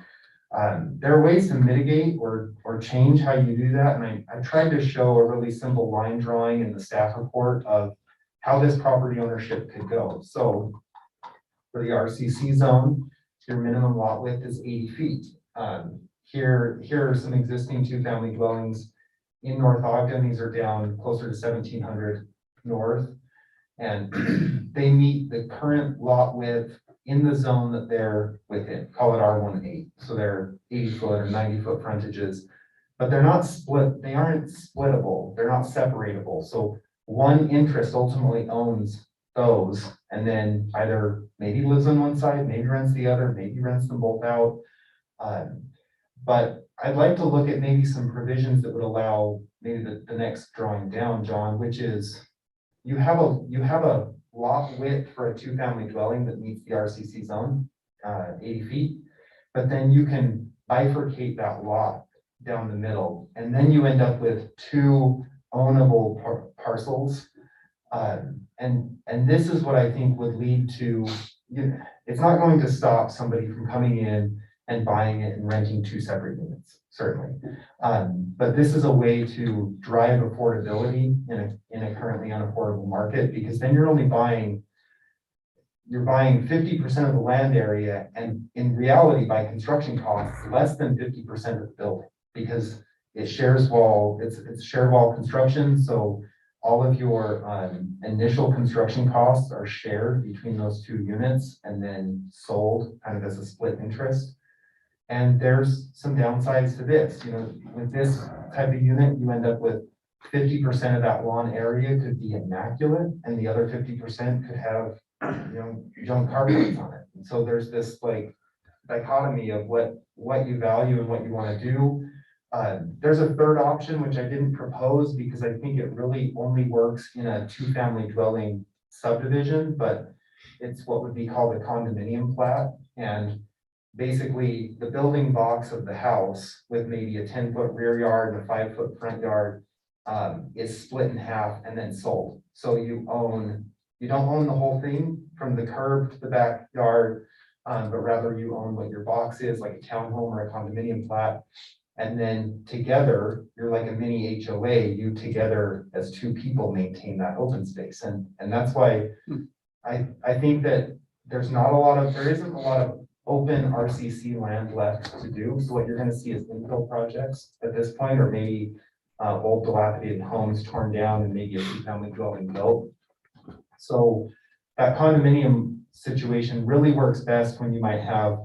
There are ways to mitigate or change how you do that, and I tried to show a really simple line drawing in the staff report of how this property ownership could go. So for the RCC zone, your minimum lot width is 80 feet. Here are some existing 2 family dwellings in North Ogden. These are down closer to 1700 north. And they meet the current lot width in the zone that they're within, call it R18. So they're 80-foot or 90-foot frontages, but they're not split. They aren't splittable. They're not separatable. So one interest ultimately owns those, and then either maybe lives on one side, maybe rents the other, maybe rents them both out. But I'd like to look at maybe some provisions that would allow maybe the next drawing down, John, which is you have a lot width for a 2 family dwelling that meets the RCC zone, 80 feet, but then you can bifurcate that lot down the middle, and then you end up with 2 ownable parcels. And this is what I think would lead to, you know, it's not going to stop somebody from coming in and buying it and renting 2 separate units, certainly. But this is a way to drive affordability in a currently unaffordable market, because then you're buying 50% of the land area, and in reality, by construction costs, less than 50% of the building, because it shares wall, it's shared wall construction, so all of your initial construction costs are shared between those 2 units and then sold kind of as a split interest. And there's some downsides to this. You know, with this type of unit, you end up with 50% of that lawn area could be immaculate, and the other 50% could have, you know, junk carpets on it. And so there's this like dichotomy of what you value and what you want to do. There's a third option, which I didn't propose because I think it really only works in a 2 family dwelling subdivision, but it's what would be called a condominium plat. And basically the building box of the house with maybe a 10-foot rear yard and a 5-foot front yard is split in half and then sold. So you don't own the whole thing from the curb to the backyard, but rather you own what your box is, like a townhome or a condominium flat. And then together, you're like a mini HOA, you together as two people maintain that open space. And that's why I think that there isn't a lot of open RCC land left to do. So what you're gonna see is infill projects at this point, or maybe old dilapidated homes torn down and maybe a two-family dwelling built. So that condominium situation really works best when you might have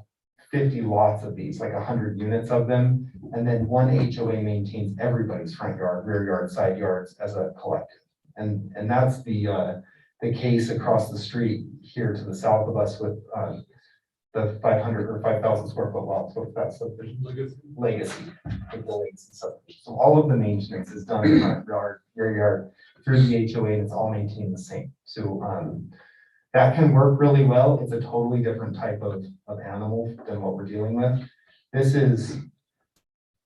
50 lots of these, like 100 units of them. And then one HOA maintains everybody's front yard, rear yard, side yards as a collective. And that's the case across the street here to the south of us with the 500 or 5,000 square foot lots. So that's legacy. So all of the maintenance is done in front yard, rear yard, through the HOA, and it's all maintained the same. So that can work really well. It's a totally different type of animal than what we're dealing with. This is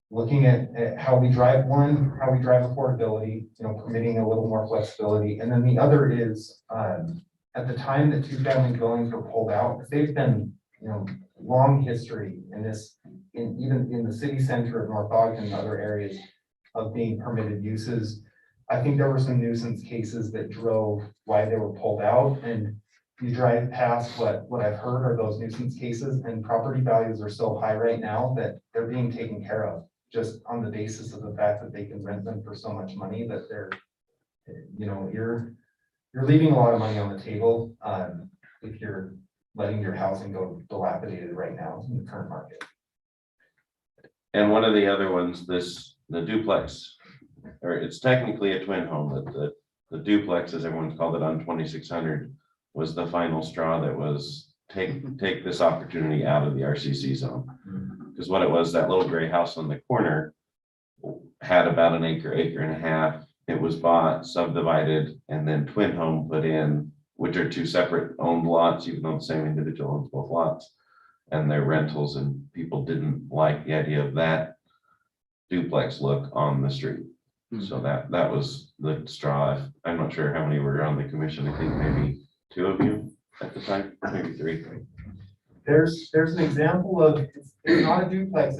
looking at how we drive affordability, permitting a little more flexibility. And then the other is at the time that two-family dwellings were pulled out, because they've been, long history in this, even in the city center of North Ogden and other areas of being permitted uses. I think there were some nuisance cases that drove why they were pulled out, and you drive past what I've heard are those nuisance cases, and property values are so high right now that they're being taken care of just on the basis of the fact that they can rent them for so much money that they're, you're leaving a lot of money on the table if you're letting your housing go dilapidated right now in the current market. And one of the other ones, the duplex, or it's technically a twin home, but the duplex, as everyone's called it on 2600, was the final straw that was take this opportunity out of the RCC zone. Because what it was, that little gray house on the corner had about an acre and a half. It was bought, subdivided, and then twin home put in, which are two separate owned lots, even though the same individual owns both lots. And they're rentals, and people didn't like the idea of that duplex look on the street. So that was the straw. I'm not sure how many were on the commission. I think maybe 2 of you at the time, maybe 3. There's an example of, it's not a duplex,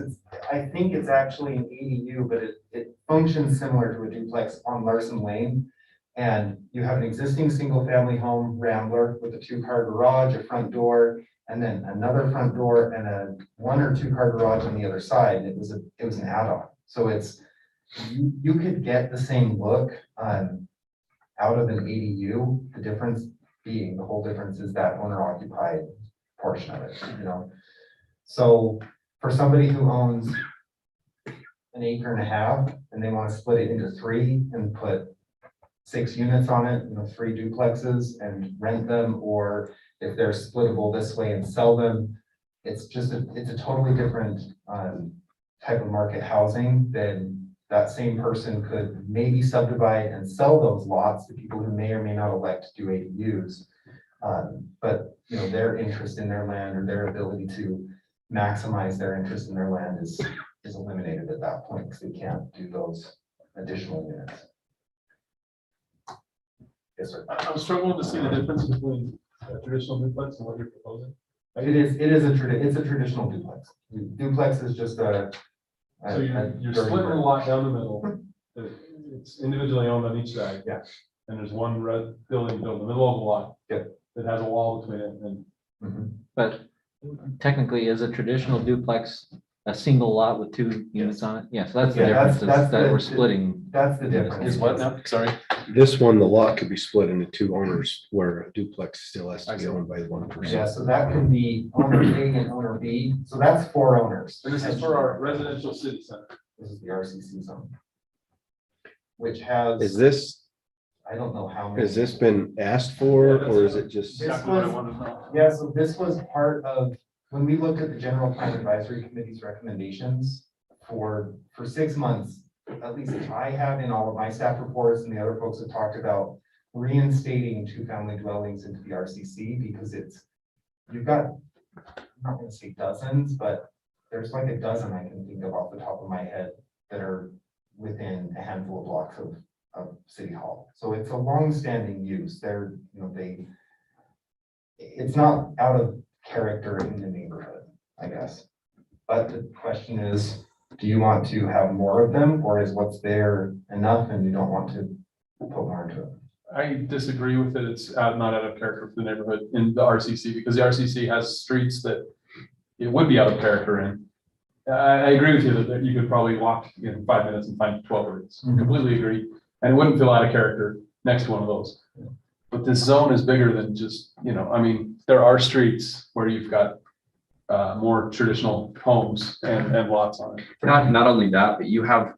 I think it's actually an ADU, but it functions similar to a duplex on Larson Lane. And you have an existing single family home Rambler with a 2-car garage, a front door, and then another front door and a 1 or 2-car garage on the other side. It was an add-on. So you could get the same look out of an ADU. The difference being, the whole difference is that owner occupied portion of it, So for somebody who owns an acre and a half and they want to split it into 3 and put 6 units on it, 3 duplexes and rent them, or if they're splittable this way and sell them, it's a totally different type of market housing than that same person could maybe subdivide and sell those lots to people who may or may not elect to do ADUs. But their interest in their land or their ability to maximize their interest in their land is eliminated at that point because they can't do those additional units. Yes, sir. I'm struggling to see the difference between a traditional duplex and what you're proposing. It's a traditional duplex. Duplex is just So you're splitting the lot down the middle. It's individually owned on each side. Yeah. And there's one red building built in the middle of the lot. Yep. That has a wall between it and. But technically, is a traditional duplex a single lot with 2 units on it? Yes, that's the Yeah, difference, is that we're splitting. That's the difference. Is what now? Sorry. This one, the lot could be split into 2 owners, where a duplex still has to be owned by one person. Yeah, so that could be owner A and owner B. So that's 4 owners. And this is for our residential city center. This is the RCC zone. Which has. Is this, I don't know how many. has this been asked for, or is it just? This Exactly what I was- wanted to know. Yeah, so this was part of, when we looked at the General Plan Advisory Committee's recommendations for 6 months, at least I have in all of my staff reports, and the other folks have talked about reinstating 2-family dwellings into the RCC because you've got, I'm not gonna say dozens, but there's like a dozen I can think of off the top of my head that are within a handful of blocks of City Hall. So it's a long-standing use. They're, you know, it's not out of character in the neighborhood, I guess. But the question is, do you want to have more of them, or is what's there enough and you don't want to put more into it? I disagree with it. It's not out of character for the neighborhood in the RCC, because the RCC has streets that it would be out of character in. I agree with you that you could probably walk in 5 minutes and find 12 routes. Completely agree. And it wouldn't feel out of character next to one of those. But this zone is bigger than just, you know, I mean, there are streets where you've got more traditional homes and lots on it. Not only that, but you have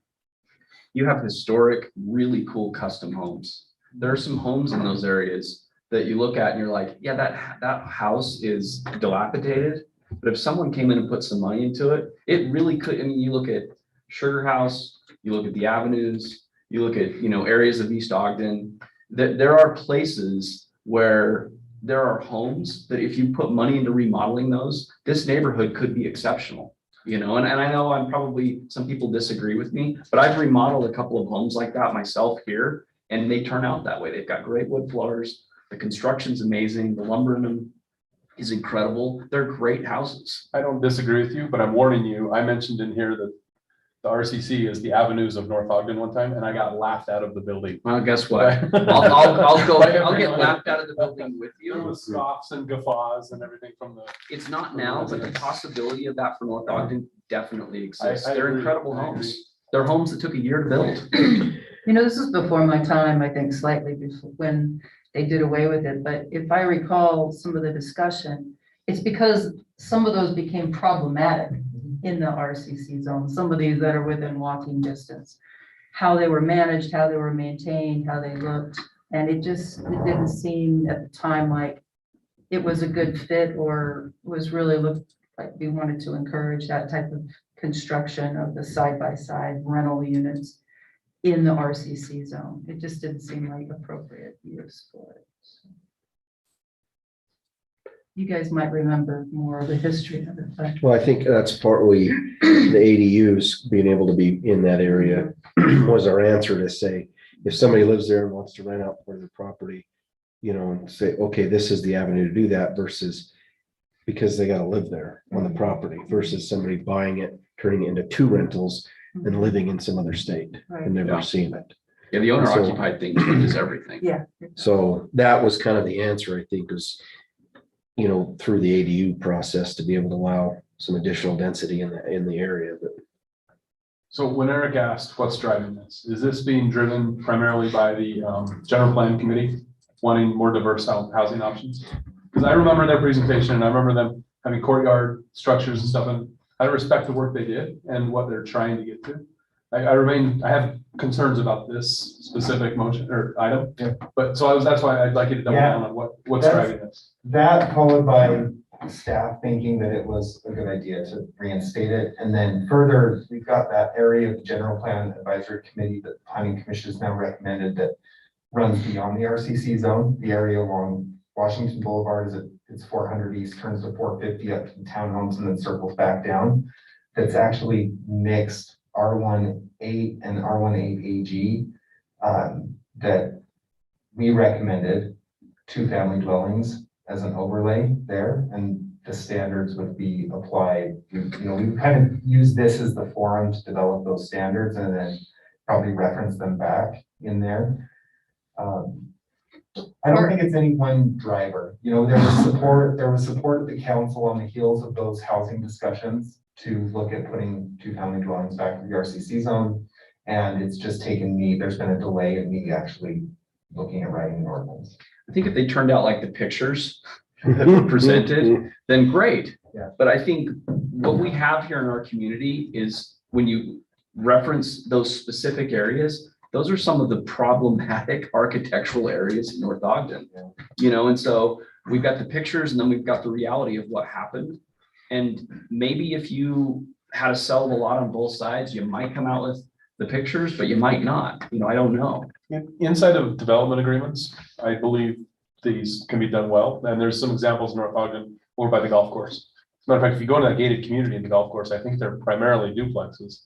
historic, really cool custom homes. There are some homes in those areas that you look at and you're like, yeah, that house is dilapidated. But if someone came in and put some money into it, it really could. I mean, you look at Sugar House, you look at the avenues, you look at, you know, areas of East Ogden, that there are places where there are homes that if you put money into remodeling those, this neighborhood could be exceptional, you know, and I know some people disagree with me, but I've remodeled a couple of homes like that myself here, and they turn out that way. They've got great wood floors. The construction's amazing. The lumber in them is incredible. They're great houses. I don't disagree with you, but I'm warning you. I mentioned in here that the RCC is the avenues of North Ogden one time, and I got laughed out of the building. Well, guess what? I'll get laughed out of the building with There you. was scoffs and guffaws and everything from the. It's not now, but the possibility of that for North Ogden definitely exists. I They're agree. incredible I agree. homes. They're homes that took a year to build. You know, this is before my time, I think slightly before when they did away with it, but if I recall some of the discussion, it's because some of those became problematic in the RCC zone, some of these that are within walking distance. How they were managed, how they were maintained, how they looked, and it didn't seem at the time like it was a good fit or was really looked like we wanted to encourage that type of construction of the side-by-side rental units in the RCC zone. It just didn't seem like appropriate use for it. So. You guys might remember more of the history of it, but Well, I think that's partly the ADUs being able to be in that area was our answer to say, if somebody lives there and wants to rent out part of their property, you know, and say, okay, this is the avenue to do that versus because they gotta live there on the property versus somebody buying it, turning it into 2 rentals and living in some other state and never Yeah. seeing it. Yeah, the owner So- occupied thing changes everything. yeah. So that was kind of the answer, I think, was, you know, through the ADU process to be able to allow some additional density in the area, but So when Eric asked, what's driving this? Is this being driven primarily by the general plan committee wanting more diverse housing options? Because I remember their presentation and I remember them having courtyard structures and stuff, and I respect the work they did and what they're trying to get to. I have concerns about this specific motion or item, Yeah. but that's why I'd like you to double Yeah. down on what's That's- driving this. That followed by staff thinking that it was a good idea to reinstate it. And then further, we've got that area of the general plan advisory committee that the planning commission has now recommended that runs beyond the RCC zone. The area along Washington Boulevard it's 400 east, turns to 450 up to the townhomes and then circles back down. That's actually mixed R18 and R18 AG that we recommended 2 family dwellings as an overlay there, and the standards would be applied. You know, we kind of use this as the forum to develop those standards and then probably reference them back in there. I don't think it's any one driver. You know, there was support at the council on the heels of those housing discussions to look at putting 2 family dwellings back to the RCC zone. And it's just taken me, there's been a delay in me actually looking at writing an ordinance. I think if they turned out like the pictures that were presented, then great. Yeah. But I think what we have here in our community is when you reference those specific areas, those are some of the problematic architectural areas in North Ogden. Yeah. You know, and so we've got the pictures and then we've got the reality of what happened. And maybe if you had to sell the lot on both sides, you might come out with the pictures, but you might not. You know, I don't know. Inside of development agreements, I believe these can be done well. And there's some examples in North Ogden over by the golf course. As a matter of fact, if you go to that gated community in the golf course, I think they're primarily duplexes.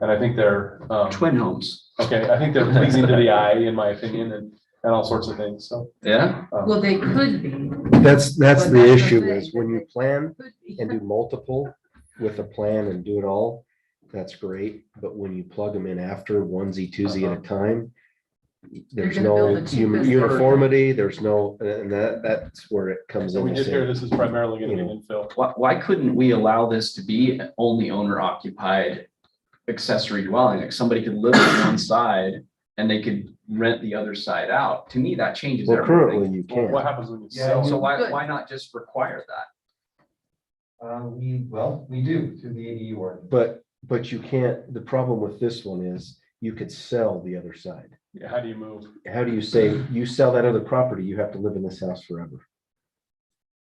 And I think they're, Twin homes. okay, I think they're pleasing to the eye, in my opinion, and all sorts of things, so. Yeah. Well, they could be. That's But the that's issue thing, is when you that plan they could be. and do multiple with a plan and do it all, that's great. But when you plug them in after onesie, twosie at a time, there's gonna build no the cheapest uniformity, there's no, and that's where it comes So in. we to did hear say, this is primarily gonna be infill. Why couldn't we allow this to be an only owner occupied accessory dwelling? Like somebody could live on one side and they could rent the other side out. To me, that changes Well, currently everything. you Well, what can't. happens when you Yeah, sell? So Good. why not just require that? We do through the ADU ordinance. But you can't, the problem with this one is you could sell the other side. Yeah, how do you move? How do you say, you sell that other property, you have to live in this house forever?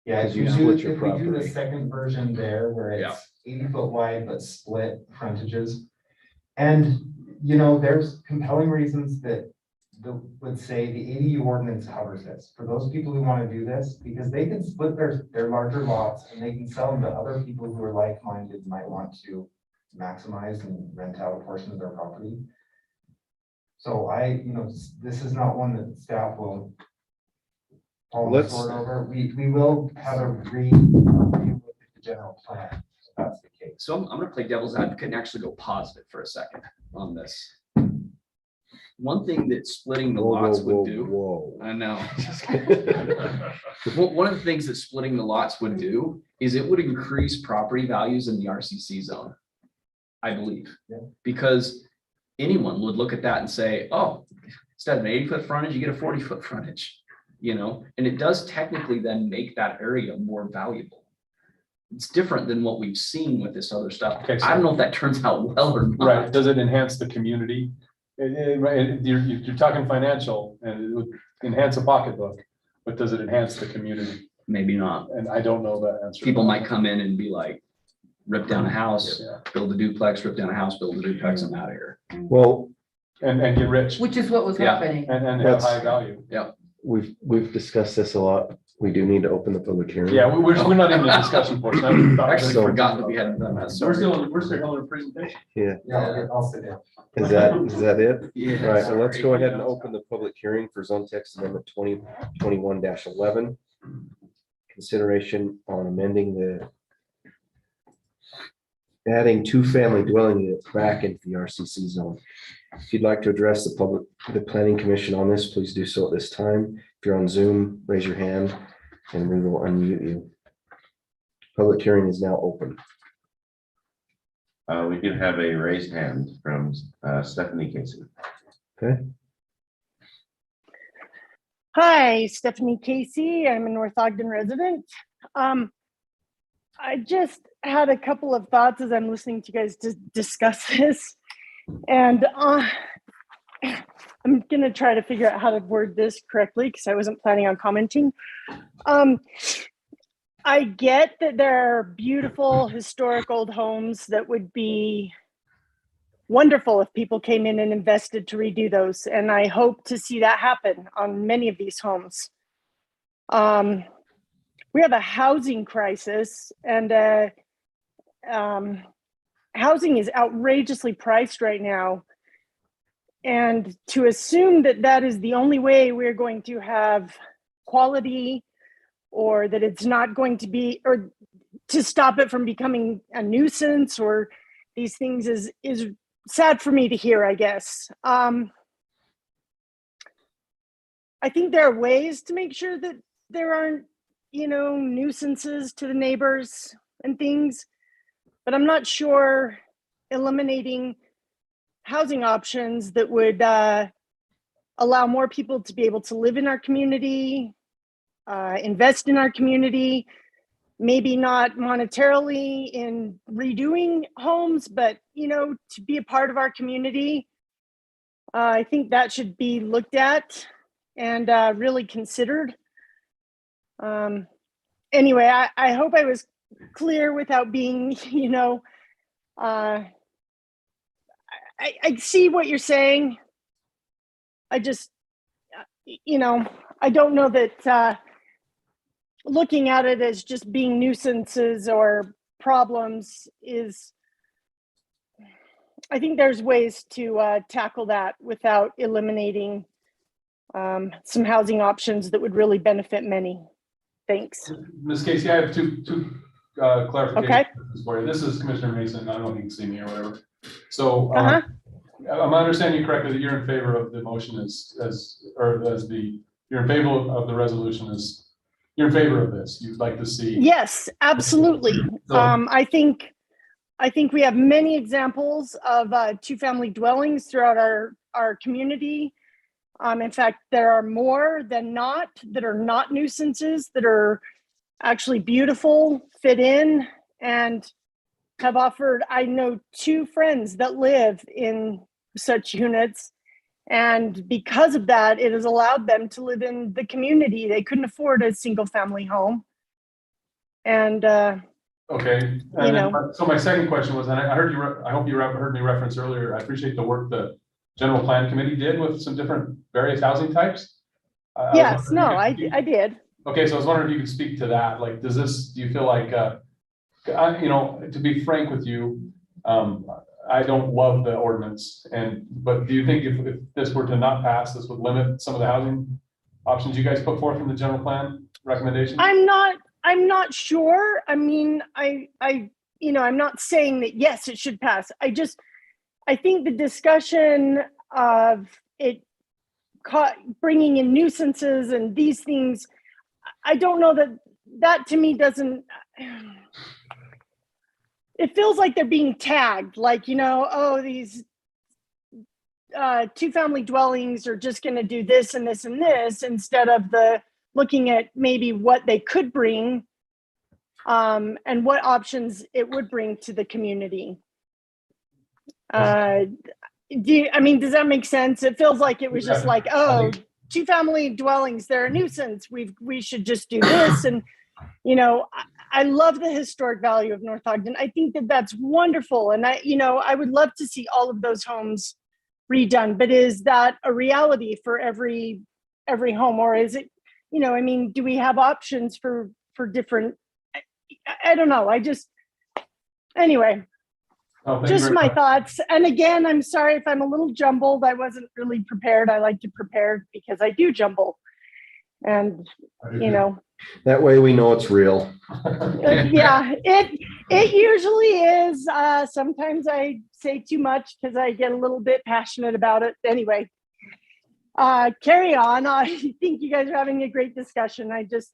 Yeah, Because if you we do, split your if we do the property. second version there where Yeah. it's 80 foot wide but split frontages. And, you know, there's compelling reasons that would say the ADU ordinance covers this. For those people who want to do this, because they can split their larger lots and they can sell them to other people who are like-minded, and might want to maximize and rent out a portion of their property. So this is not one that staff will follow the Let's- sword over. We will have a look at the general plan, if that's the case. So I'm gonna play devil's advocate and actually go positive for a second on this. One thing that splitting the lots would do. Whoa. I know. Well, one of the things that splitting the lots would do is it would increase property values in the RCC zone. I believe. Yeah. Because anyone would look at that and say, oh, instead of an 80-foot frontage, you get a 40-foot frontage, and it does technically then make that area more valuable. It's different than what we've seen with this other stuff. Okay, so- I don't know if that turns out well or not. Right, does it enhance the community? Right, you're talking financial, and it would enhance a pocketbook, but does it enhance the community? Maybe not. And I don't know that answer. People might come in and be like, rip down a house, Yeah. build a duplex, rip down a house, build a duplex, I'm out of here. Well, And get rich, Which is what was Yeah. happening. and have high value. we've discussed this a lot. We do need to open the public hearing. Yeah, we're not in the discussion portion. I actually So- forgot that we hadn't done that. So we're Sorry. still holding a presentation. Yeah, Yeah, I'll sit down. is that it? Yeah, All right, so let's sorry. go ahead and open the public hearing for zone text amendment 2021-11. Consideration on amending adding two-family dwelling units back into the RCC zone. If you'd like to address the planning commission on this, please do so at this time. If you're on Zoom, raise your hand and we will unmute you. Public hearing is now open. We did have a raised hand from Stephanie Casey. Hi, Stephanie Casey. I'm a North Ogden resident. I just had a couple of thoughts as I'm listening to you guys discuss this. And I'm going to try to figure out how to word this correctly because I wasn't planning on commenting. I get that there are beautiful historic old homes that would be wonderful if people came in and invested to redo those. And I hope to see that happen on many of these homes. We have a housing crisis, and housing is outrageously priced right now. And to assume that that is the only way we're going to have quality, or that it's not going to be, or to stop it from becoming a nuisance or these things is sad for me to hear, I guess. I think there are ways to make sure that there aren't, nuisances to the neighbors and things, but I'm not sure eliminating housing options that would allow more people to be able to live in our community, invest in our community, maybe not monetarily in redoing homes, but, to be a part of our community. I think that should be looked at and really considered. Anyway, I hope I was clear without being, I see what you're saying. I just, I don't know that looking at it as just being nuisances or problems is, I think there's ways to tackle that without eliminating some housing options that would really benefit many. Thanks. Ms. Casey, I have two clarifications Okay. for you. This is Commissioner Mason. I don't know if you can see me or whatever. So, Uh-huh. am I understanding you correctly that you're in favor of the motion you're in favor of the resolution you're in favor of this? You'd like to see. Yes, absolutely. So- I think we have many examples of two-family dwellings throughout our community. In fact, there are more than not that are not nuisances, that are actually beautiful, fit in, and have offered. I know 2 friends that live in such units, and because of that, it has allowed them to live in the community. They couldn't afford a single-family home, and Okay, so my second question was, and I heard you, I hope you heard me reference earlier, I appreciate the work the General Plan Committee did with some different various housing types. yes, no, I did. Okay, so I was wondering if you could speak to that, like, do you feel like, to be frank with you, I don't love the ordinance, but do you think if this were to not pass, this would limit some of the housing options you guys put forth in the general plan recommendation? I'm not sure. I mean, I'm not saying that, yes, it should pass. I think the discussion of it bringing in nuisances and these things, I don't know that to me doesn't, it feels like they're being tagged, like, oh, these two-family dwellings are just going to do this and this and this, instead of looking at maybe what they could bring and what options it would bring to the community. Does that make sense? It feels like it was just like, oh, two-family dwellings, they're a nuisance. We should just do this. And, I love the historic value of North Ogden. I think that that's wonderful. And I would love to see all of those homes redone, but is that a reality for every home, or is it, do we have options for different, I don't know. Anyway, just my thoughts. And again, I'm sorry if I'm a little jumbled. I wasn't really prepared. I like to prepare because I do jumble. And, That way we know it's real. yeah, it usually is. Sometimes I say too much because I get a little bit passionate about it. Anyway, carry on. I think you guys are having a great discussion. I just,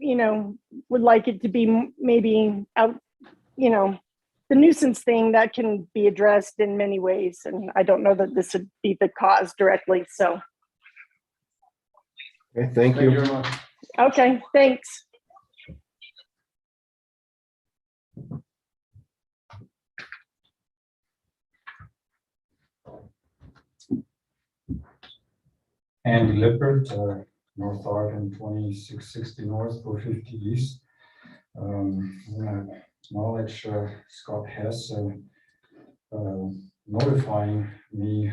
would like it to be maybe out, the nuisance thing that can be addressed in many ways. And I don't know that this would be the cause directly. So. Okay, thank you. Very much. Okay, thanks. Andy Lippert, North Ogden, 2660 North, 450 East. I'm gonna acknowledge Scott Hess notifying me.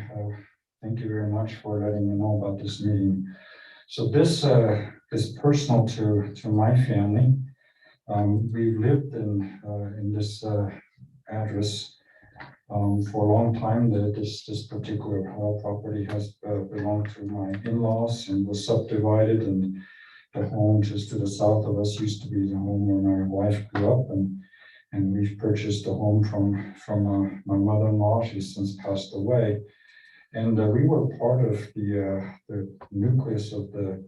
Thank you very much for letting me know about this meeting. So this is personal to my family. We lived in this address for a long time. This particular property has belonged to my in-laws and was subdivided, and the home just to the south of us used to be the home where my wife grew up, and we've purchased a home from my mother-in-law. She's since passed away, and we were part of the nucleus of the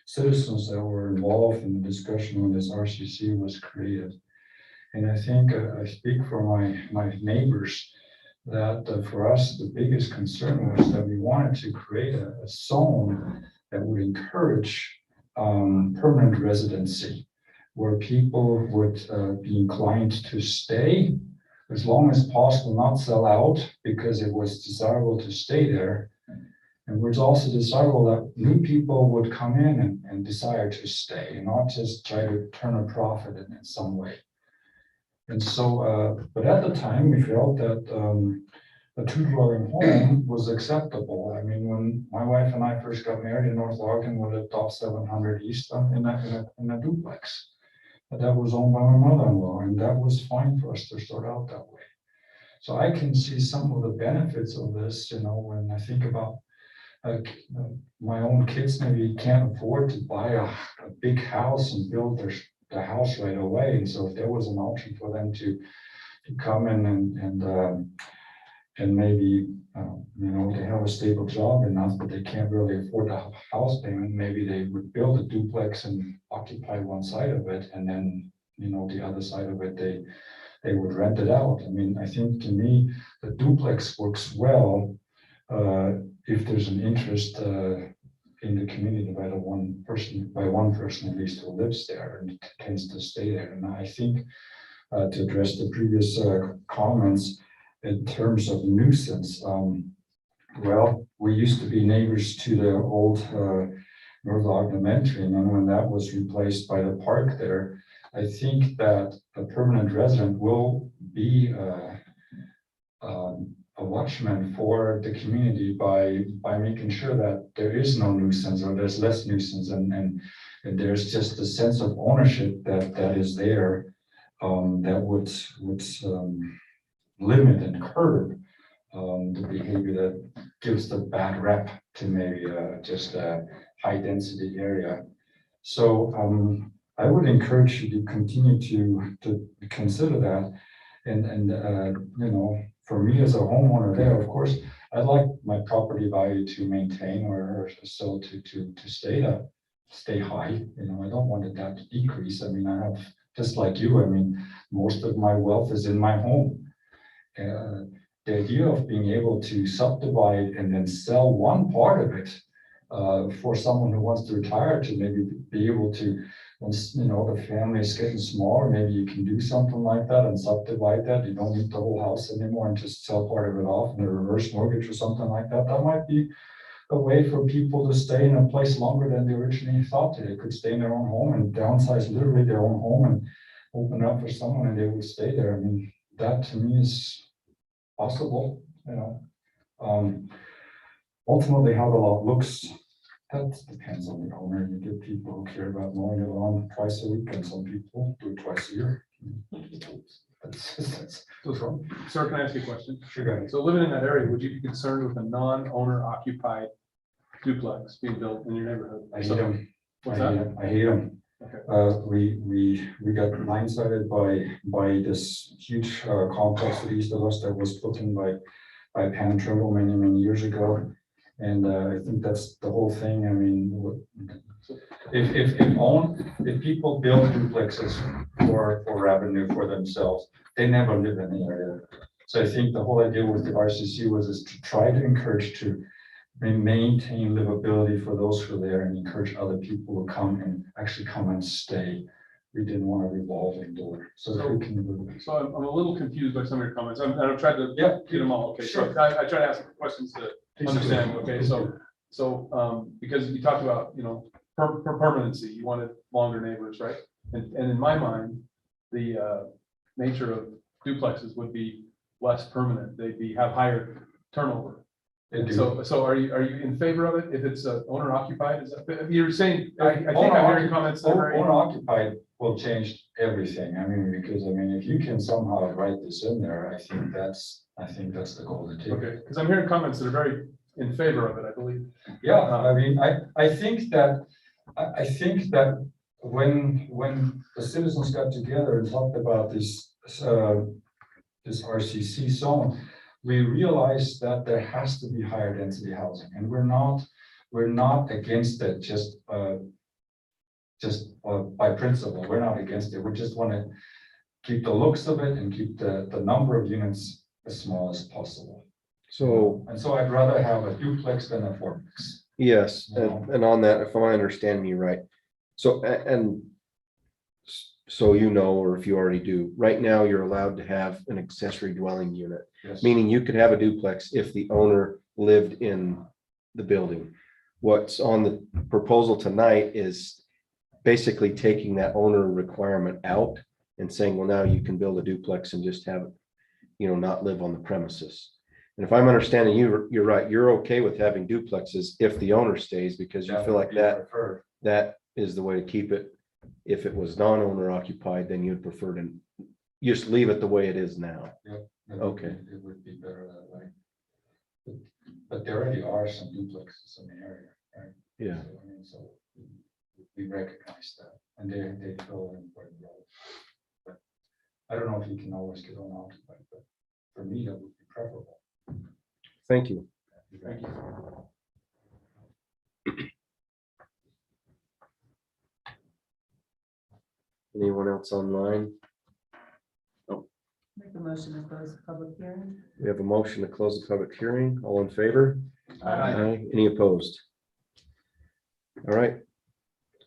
citizens that were involved in the discussion when this RCC was created. And I think I speak for my neighbors that for us, the biggest concern was that we wanted to create a zone that would encourage permanent residency, where people would be inclined to stay as long as possible, not sell out, because it was desirable to stay there. And it was also desirable that new people would come in and desire to stay, and not just try to turn a profit in some way. And so, but at the time, we felt that a two-dwelling home was acceptable. I mean, when my wife and I first got married in North Ogden, we lived off 700 East in a duplex. But that was owned by my mother-in-law, and that was fine for us to start out that way. So I can see some of the benefits of this, when I think about my own kids maybe can't afford to buy a big house and build the house right away. And so if there was an option for them to come in and maybe, they have a stable job enough, but they can't really afford the house payment, maybe they would build a duplex and occupy one side of it, and then, the other side of it, they would rent it out. I mean, I think to me, the duplex works well if there's an interest in the community by one person at least who lives there and tends to stay there. And I think to address the previous comments in terms of nuisance, well, we used to be neighbors to the old North Ogden Elementary, and then when that was replaced by the park there, I think that a permanent resident will be a watchman for the community by making sure that there is no nuisance or there's less nuisance, and there's just a sense of ownership that is there that would limit and curb the behavior that gives the bad rep to maybe just a high density area. So I would encourage you to continue to consider that, and for me as a homeowner there, of course, I'd like my property value to maintain or so to stay high. I don't want that to decrease. I mean, I have, just like you, I mean, most of my wealth is in my home. The idea of being able to subdivide and then sell one part of it for someone who wants to retire, to maybe be able to, once the family is getting smaller, maybe you can do something like that and subdivide that. You don't need the whole house anymore and just sell part of it off in a reverse mortgage or something like that. That might be a way for people to stay in a place longer than they originally thought. They could stay in their own home and downsize literally their own home and open up for someone and they would stay there. I mean, that to me is possible. Ultimately, how the lot looks, that depends on the owner. You get people who care about mowing the lawn twice a week, and some people do it twice a year. That's wrong. Sir, can I ask you a question? Sure, go ahead. So living in that area, would you be concerned with a non-owner occupied duplex being built in your neighborhood? I hate them. What's that? I hate them. Okay. We got blindsided by this huge complex to the east of us that was put in by Pan Trimble many years ago. And I think that's the whole thing. I mean, if people build duplexes for revenue for themselves, they never live in the area. So I think the whole idea with the RCC is to try to encourage to maintain livability for those who are there and encourage other people to come and stay. We didn't want a revolving door. So who can move? So I'm a little confused by some of your comments. I've tried to get them all. Okay, Sure. so I try to ask questions to understand. Okay, so because you talked about, permanency, you wanted longer neighbors, right? And in my mind, the nature of duplexes would be less permanent. They'd have higher turnover. And so are you in favor of it if it's owner occupied? Is that, you're saying, I think I'm hearing comments that are owner occupied will change everything. I mean, because if you can somehow write this in there, I think that's the goal to take. okay, because I'm hearing comments that are very in favor of it, I believe. Yeah, I mean, I think that when the citizens got together and talked about this RCC zone, we realized that there has to be higher density housing, and we're not against it just by principle. We're not against it. We just want to keep the looks of it and keep the number of units as small as possible. So, I'd rather have a duplex than a fourplex. yes, and on that, if I understand you right, so, so or if you already do, right now, you're allowed to have an accessory dwelling unit. Yes. Meaning you could have a duplex if the owner lived in the building. What's on the proposal tonight is basically taking that owner requirement out and saying, well, now you can build a duplex and just have it, not live on the premises. And if I'm understanding you, you're right, you're okay with having duplexes if the owner stays, because you feel like that is the way to keep it. If it was non-owner occupied, then you'd prefer to just leave it the way it is now. Okay. It would be better that way. But there already are some duplexes in the area, right? Yeah. So, I mean, so we recognize that, and they fill in quite well. But I don't know if you can always get on occupied, but for me, that would be preferable. Thank you. Thank you. Anyone else online? Make a motion to close the public hearing. We have a motion to close the public hearing. All in favor? Aye. Any opposed? All right.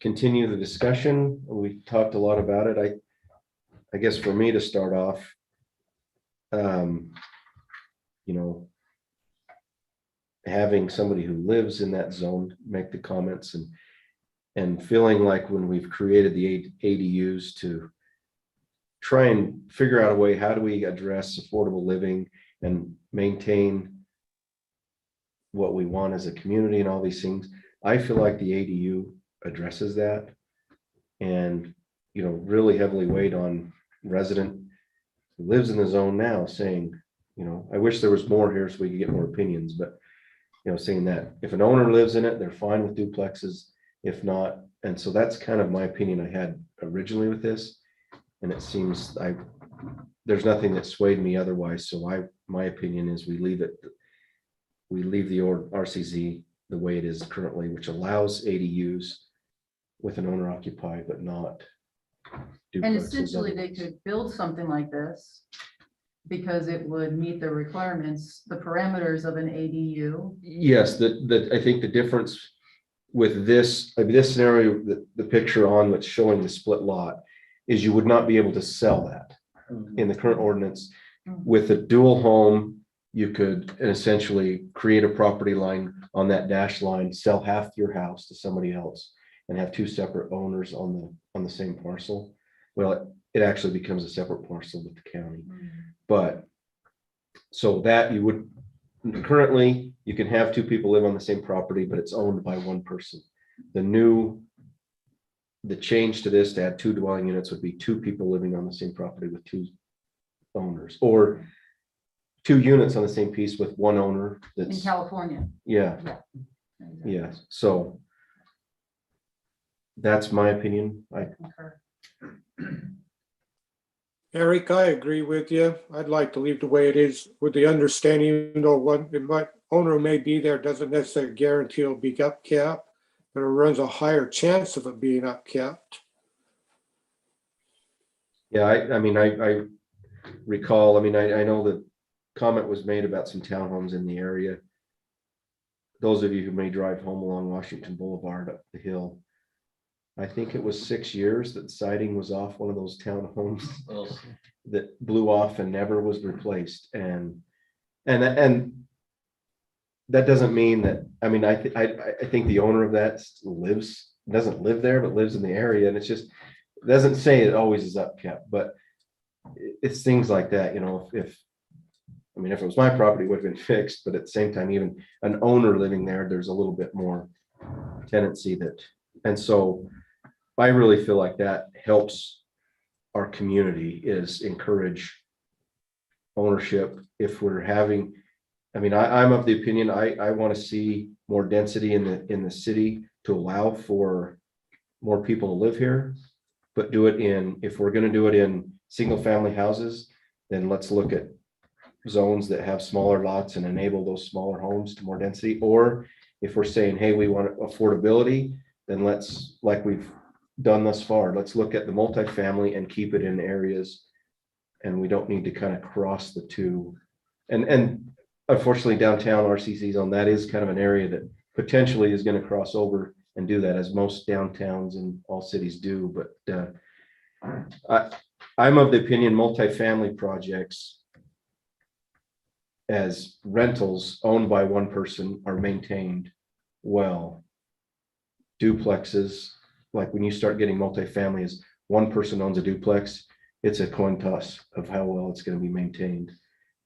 Continue the discussion. We talked a lot about it. I guess for me to start off, you know, having somebody who lives in that zone make the comments and feeling like when we've created the ADUs to try and figure out a way, how do we address affordable living and maintain what we want as a community and all these things. I feel like the ADU addresses that and, you know, really heavily weighed on resident who lives in the zone now saying, you know, I wish there was more here so we could get more opinions, but, you know, saying that if an owner lives in it, they're fine with duplexes, if not. And so that's kind of my opinion I had originally with this. And it seems there's nothing that swayed me otherwise. So my opinion is we leave the RCZ the way it is currently, which allows ADUs with an owner occupied, but not duplexes. And essentially, they could build something like this because it would meet the requirements, the parameters of an ADU. Yes, I think the difference with this, I mean, this scenario, the picture on what's showing the split lot is you would not be able to sell that in the current ordinance. With a dual home, you could essentially create a property line on that dash line, sell half your house to somebody else and have two separate owners on the same parcel. Well, it actually becomes a separate parcel with the county. But so that you would currently, you can have two people live on the same property, but it's owned by one person. The change to this to add two dwelling units would be two people living on the same property with two owners, or two units on the same piece with one owner. In That's California. yeah, Exactly. yeah. So that's my opinion. Concur. Eric, I agree with you. I'd like to leave the way it is with the understanding, you know, what owner may be there doesn't necessarily guarantee it'll be upkept, but it runs a higher chance of it being upkept. Yeah, I mean, I recall, I mean, I know that comment was made about some townhomes in the area. Those of you who may drive home along Washington Boulevard up the hill, I think it was 6 years that siding was off one of those townhomes that blew off and never was replaced. And that doesn't mean that, I mean, I think the owner of that doesn't live there, but lives in the area. And it's just, it doesn't say it always is upkept, but it's things like that, you know, if it was my property, it would have been fixed, but at the same time, even an owner living there, there's a little bit more tenancy that, and so I really feel like that helps our community is encourage ownership. If we're having, I mean, I'm of the opinion, I want to see more density in the city to allow for more people to live here, but do it if we're going to do it in single family houses, then let's look at zones that have smaller lots and enable those smaller homes to more density. Or if we're saying, hey, we want affordability, then let's, like we've done thus far, let's look at the multifamily and keep it in areas. And we don't need to kind of cross the two. And unfortunately, downtown RCC zone, that is kind of an area that potentially is going to cross over and do that, as most downtowns in all cities do. But I'm of the opinion multifamily projects as rentals owned by one person are maintained well. Duplexes, like when you start getting multifamily, is one person owns a duplex, it's a coin toss of how well it's going to be maintained.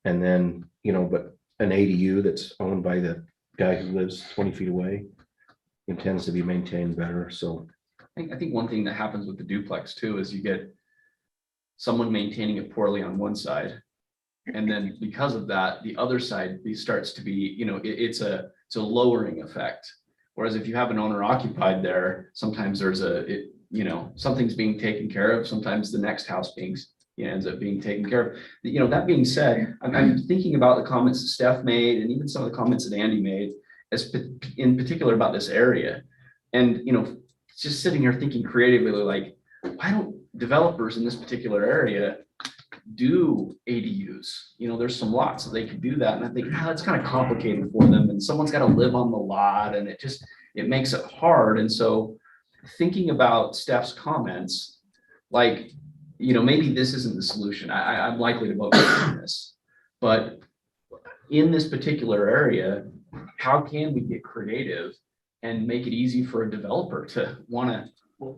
And then, you know, but an ADU that's owned by the guy who lives 20 feet away, it tends to be maintained better. So I think one thing that happens with the duplex too is you get someone maintaining it poorly on one side. And then because of that, the other side starts to be, you know, it's a lowering effect. Whereas if you have an owner occupied there, sometimes there's you know, something's being taken care of. Sometimes the next house ends up being taken care of. You know, that being said, I'm thinking about the comments that Steph made and even some of the comments that Andy made, in particular about this area. And, you know, just sitting here thinking creatively, like, why don't developers in this particular area do ADUs? You know, there's some lots that they could do that. And I think, that's kind of complicated for them. And someone's got to live on the lot, and it makes it hard. And so thinking about Steph's comments, like, you know, maybe this isn't the solution. I'm likely to vote for this, but in this particular area, how can we get creative and make it easy for a developer to want to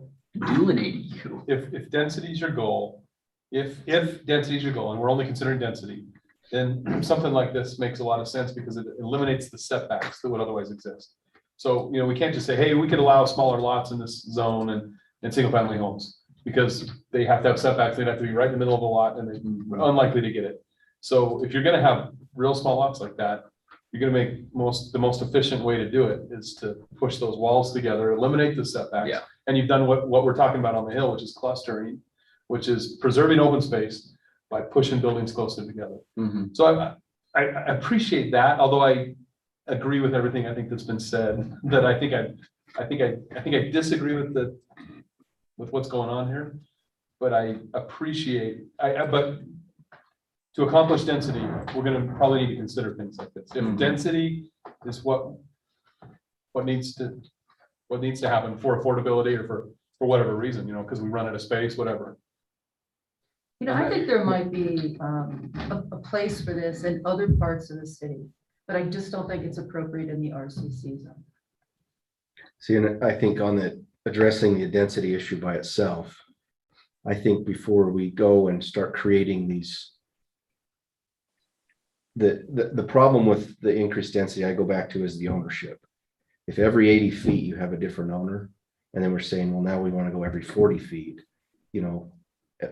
do an ADU? If density is your goal, if density is your goal, and we're only considering density, then something like this makes a lot of sense because it eliminates the setbacks that would otherwise exist. So, you know, we can't just say, hey, we could allow smaller lots in this zone and single family homes, because they have to have setbacks. They'd have to be right in the middle of the lot, and they're unlikely to get it. So if you're going to have real small lots like that, you're going to make the most efficient way to do it is to push those walls together, eliminate the setbacks. Yeah. And you've done what we're talking about on the hill, which is clustering, which is preserving open space by pushing buildings closer together. Mm-hmm. So I appreciate that, although I agree with everything I think that's been said. That I think I disagree with what's going on here, but I appreciate. But to accomplish density, we're going to probably need to consider things like this. If density is what needs to happen for affordability or for whatever reason, you know, because we run out of space, whatever. You know, I think there might be a place for this in other parts of the city, but I just don't think it's appropriate in the RCC zone. See, and I think on the addressing the density issue by itself, I think before we go and start creating these, the problem with the increased density I go back to is the ownership. If every 80 feet you have a different owner, and then we're saying, well, now we want to go every 40 feet, you know,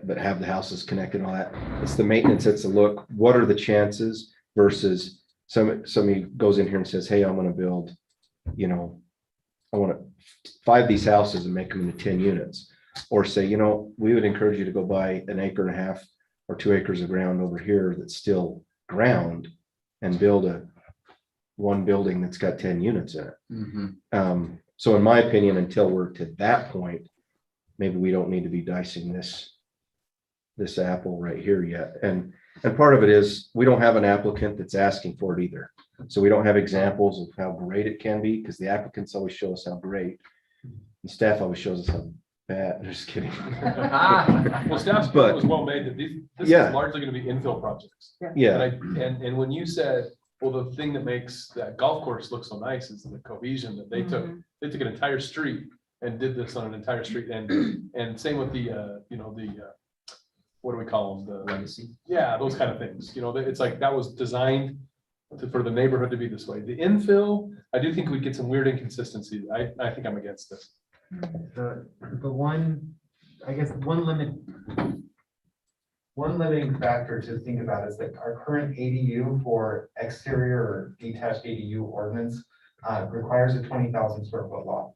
but have the houses connected and all that. It's the maintenance. It's a look, what are the chances versus somebody goes in here and says, hey, I'm going to build, you know, I want to 5 these houses and make them into 10 units, or say, you know, we would encourage you to go buy 1.5 acres or 2 acres of ground over here that's still ground and build one building that's got 10 units in it. Mm-hmm. So in my opinion, until we're to that point, maybe we don't need to be dicing this apple right here yet. And part of it is we don't have an applicant that's asking for it either. So we don't have examples of how great it can be, because the applicants always show us how great. The staff always shows us how bad. Just kidding. Well, staff's point was well made that this is largely going to be infill projects. Yeah. And when you said, well, the thing that makes that golf course look so nice is the cohesion that they took. They took an entire street and did this on an entire street, and same with the what do we call them? The Legacy. Yeah, those kind of things. You know, it's like that was designed for the neighborhood to be this way. The infill, I do think we get some weird inconsistency. I think I'm against this. The one, I guess, one limiting factor to think about is that our current ADU for exterior or detached ADU ordinance requires a 20,000 square foot lot.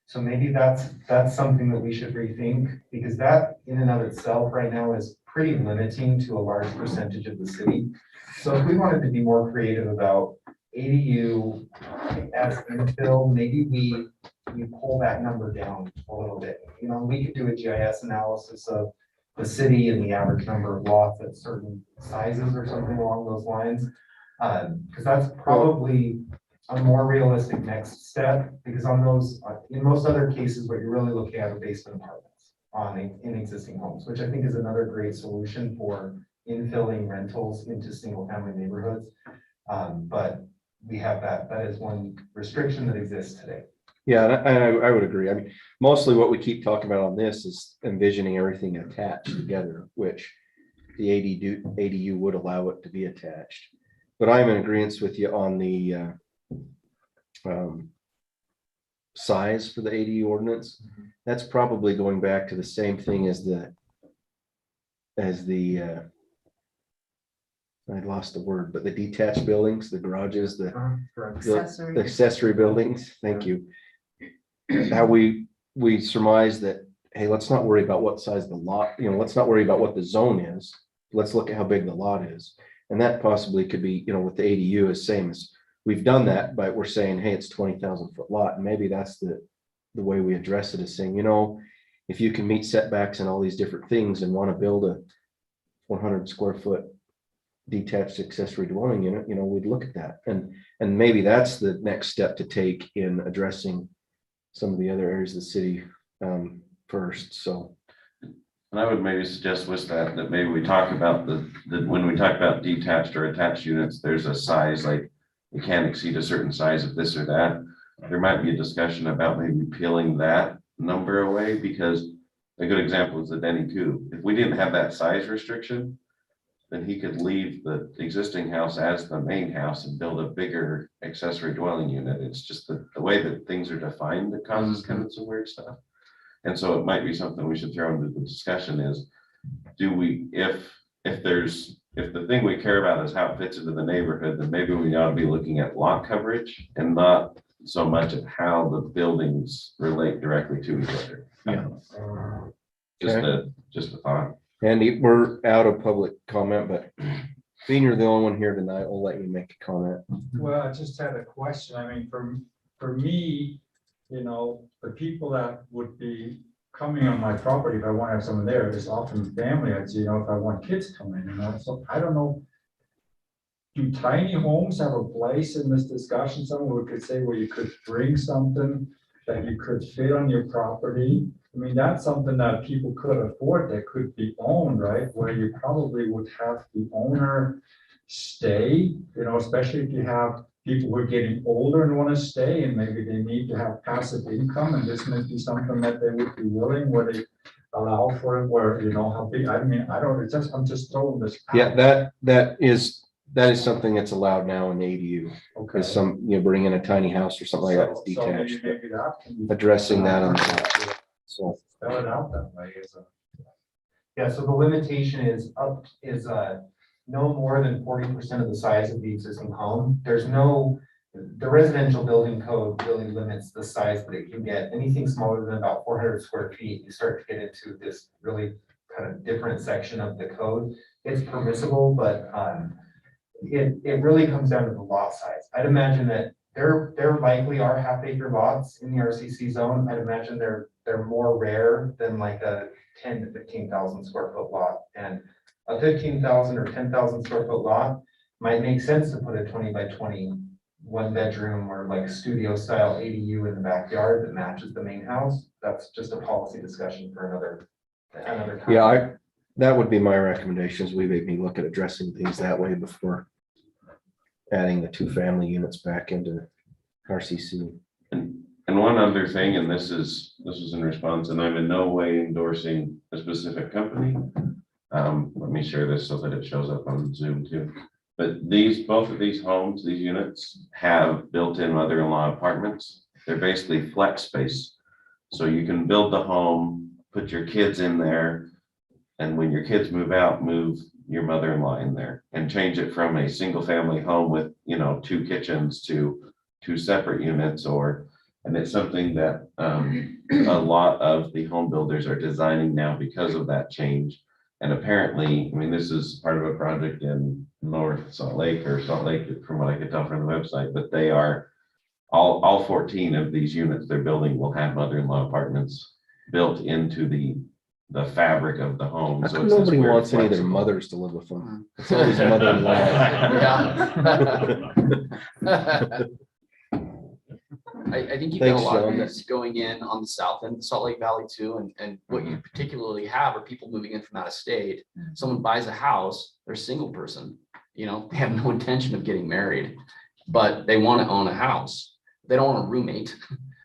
So maybe that's something that we should rethink, because that in and of itself right now is pretty limiting to a large percentage of the city. So if we wanted to be more creative about ADU as infill, maybe we pull that number down a little bit. You know, we could do a GIS analysis of the city and the average number of lots at certain sizes or something along those lines. Because that's probably a more realistic next step, because on those, in most other cases, what you're really looking at are basement apartments in existing homes, which I think is another great solution for infilling rentals into single family neighborhoods. But we have that is one restriction that exists today. Yeah, and I would agree. I mean, mostly what we keep talking about on this is envisioning everything attached together, which the ADU would allow it to be attached. But I'm in agreement with you on the size for the ADU ordinance. That's probably going back to the same thing as the as the, I lost the word, but the detached buildings, the garages, the Accessory. accessory buildings, thank you. How we surmise that, hey, let's not worry about what size the lot, let's not worry about what the zone is. Let's look at how big the lot is. And that possibly could be, with the ADU is same as, we've done that, but we're saying, hey, it's 20,000 foot lot. And maybe that's the way we address it, is saying, if you can meet setbacks and all these different things and want to build a 400 square foot detached accessory dwelling unit, we'd look at that. And maybe that's the next step to take in addressing some of the other areas of the city first. So. And I would maybe suggest with that maybe we talk about when we talk about detached or attached units, there's a size, like it can't exceed a certain size of this or that. There might be a discussion about maybe peeling that number away, because a good example is the Denny Coop. If we didn't have that size restriction, then he could leave the existing house as the main house and build a bigger accessory dwelling unit. It's just the way that things are defined that causes kind of some weird stuff. And so it might be something we should throw into the discussion is, if the thing we care about is how it fits into the neighborhood, then maybe we ought to be looking at lot coverage and not so much of how the buildings relate directly to each other. Yeah. Just a thought. Andy, we're out of public comment, but being you're the only one here tonight, I'll let you make a comment. Well, I just had a question. I mean, for me, the people that would be coming on my property, if I want to have someone there, is often family. If I want kids coming, so I don't know. Do tiny homes have a place in this discussion? Someone could say, well, you could bring something that you could fit on your property. I mean, that's something that people could afford, that could be owned, right? Where you probably would have the owner stay, especially if you have people who are getting older and want to stay, and maybe they need to have passive income, and this might be something that they would be willing, where they allow for it, where, how big, I mean, I don't, I'm just throwing this out. Yeah, that is something that's allowed now in the ADU. Okay. Is bring in a tiny house or something like that, it's So maybe detached. that can be. Addressing that on the, so. Spell it out that way is a. Yeah, so the limitation is no more than 40% of the size of the existing home. The residential building code really limits the size that it can get. Anything smaller than about 400 square feet, you start to get into this really kind of different section of the code. It's permissible, but it really comes down to the lot size. I'd imagine that there likely are half-acre lots in the RCC zone. I'd imagine they're more rare than like a 10 to 15,000 square foot lot. And a 15,000 or 10,000 square foot lot might make sense to put a 20 by 20 one bedroom or like studio style ADU in the backyard that matches the main house. That's just a policy discussion for another time. Yeah, that would be my recommendations. We maybe look at addressing things that way before adding the 2 family units back into RCC. And one other thing, and this is in response, and I'm in no way endorsing a specific company. Let me share this so that it shows up on Zoom too. But both of these homes, these units have built-in mother-in-law apartments. They're basically flex space. So you can build the home, put your kids in there, and when your kids move out, move your mother-in-law in there and change it from a single family home with, 2 kitchens to 2 separate units, and it's something that a lot of the home builders are designing now because of that change. And apparently, I mean, this is part of a project in North Salt Lake from what I could tell from the website, but they are all 14 of these units they're building will have mother-in-law apartments built into the fabric of the home. So it's Nobody weird wants any of their flexible. mothers to live with them. It's always mother-in-law. I think you've got Thanks, a lot of John. these going in on the south end of Salt Lake Valley too, and what you particularly have are people moving in from out of state. Someone buys a house, they're a single person, they have no intention of getting married, but they want to own a house. They don't want a roommate.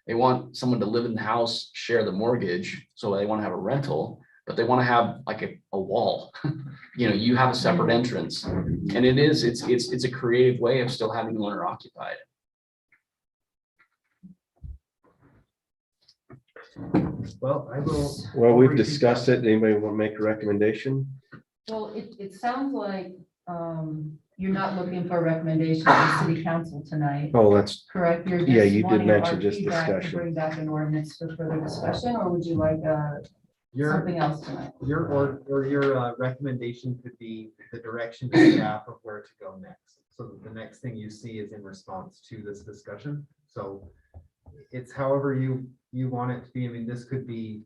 They want someone to live in the house, share the mortgage, so they want to have a rental, but they want to have like a wall. You have a separate entrance, and it's a creative way of still having owner occupied. Well, we've discussed it. Anybody want to make a recommendation? Well, it sounds like, you're not looking for a recommendation from the city council tonight, Oh, that's, correct? You're yeah, just you did wanting our mention just feedback to discussion. bring back an ordinance for further discussion, or would you like, something else tonight? Your recommendation could be the direction to staff of where to go next. So that the next thing you see is in response to this discussion. So it's however you want it to be. I mean, this could be,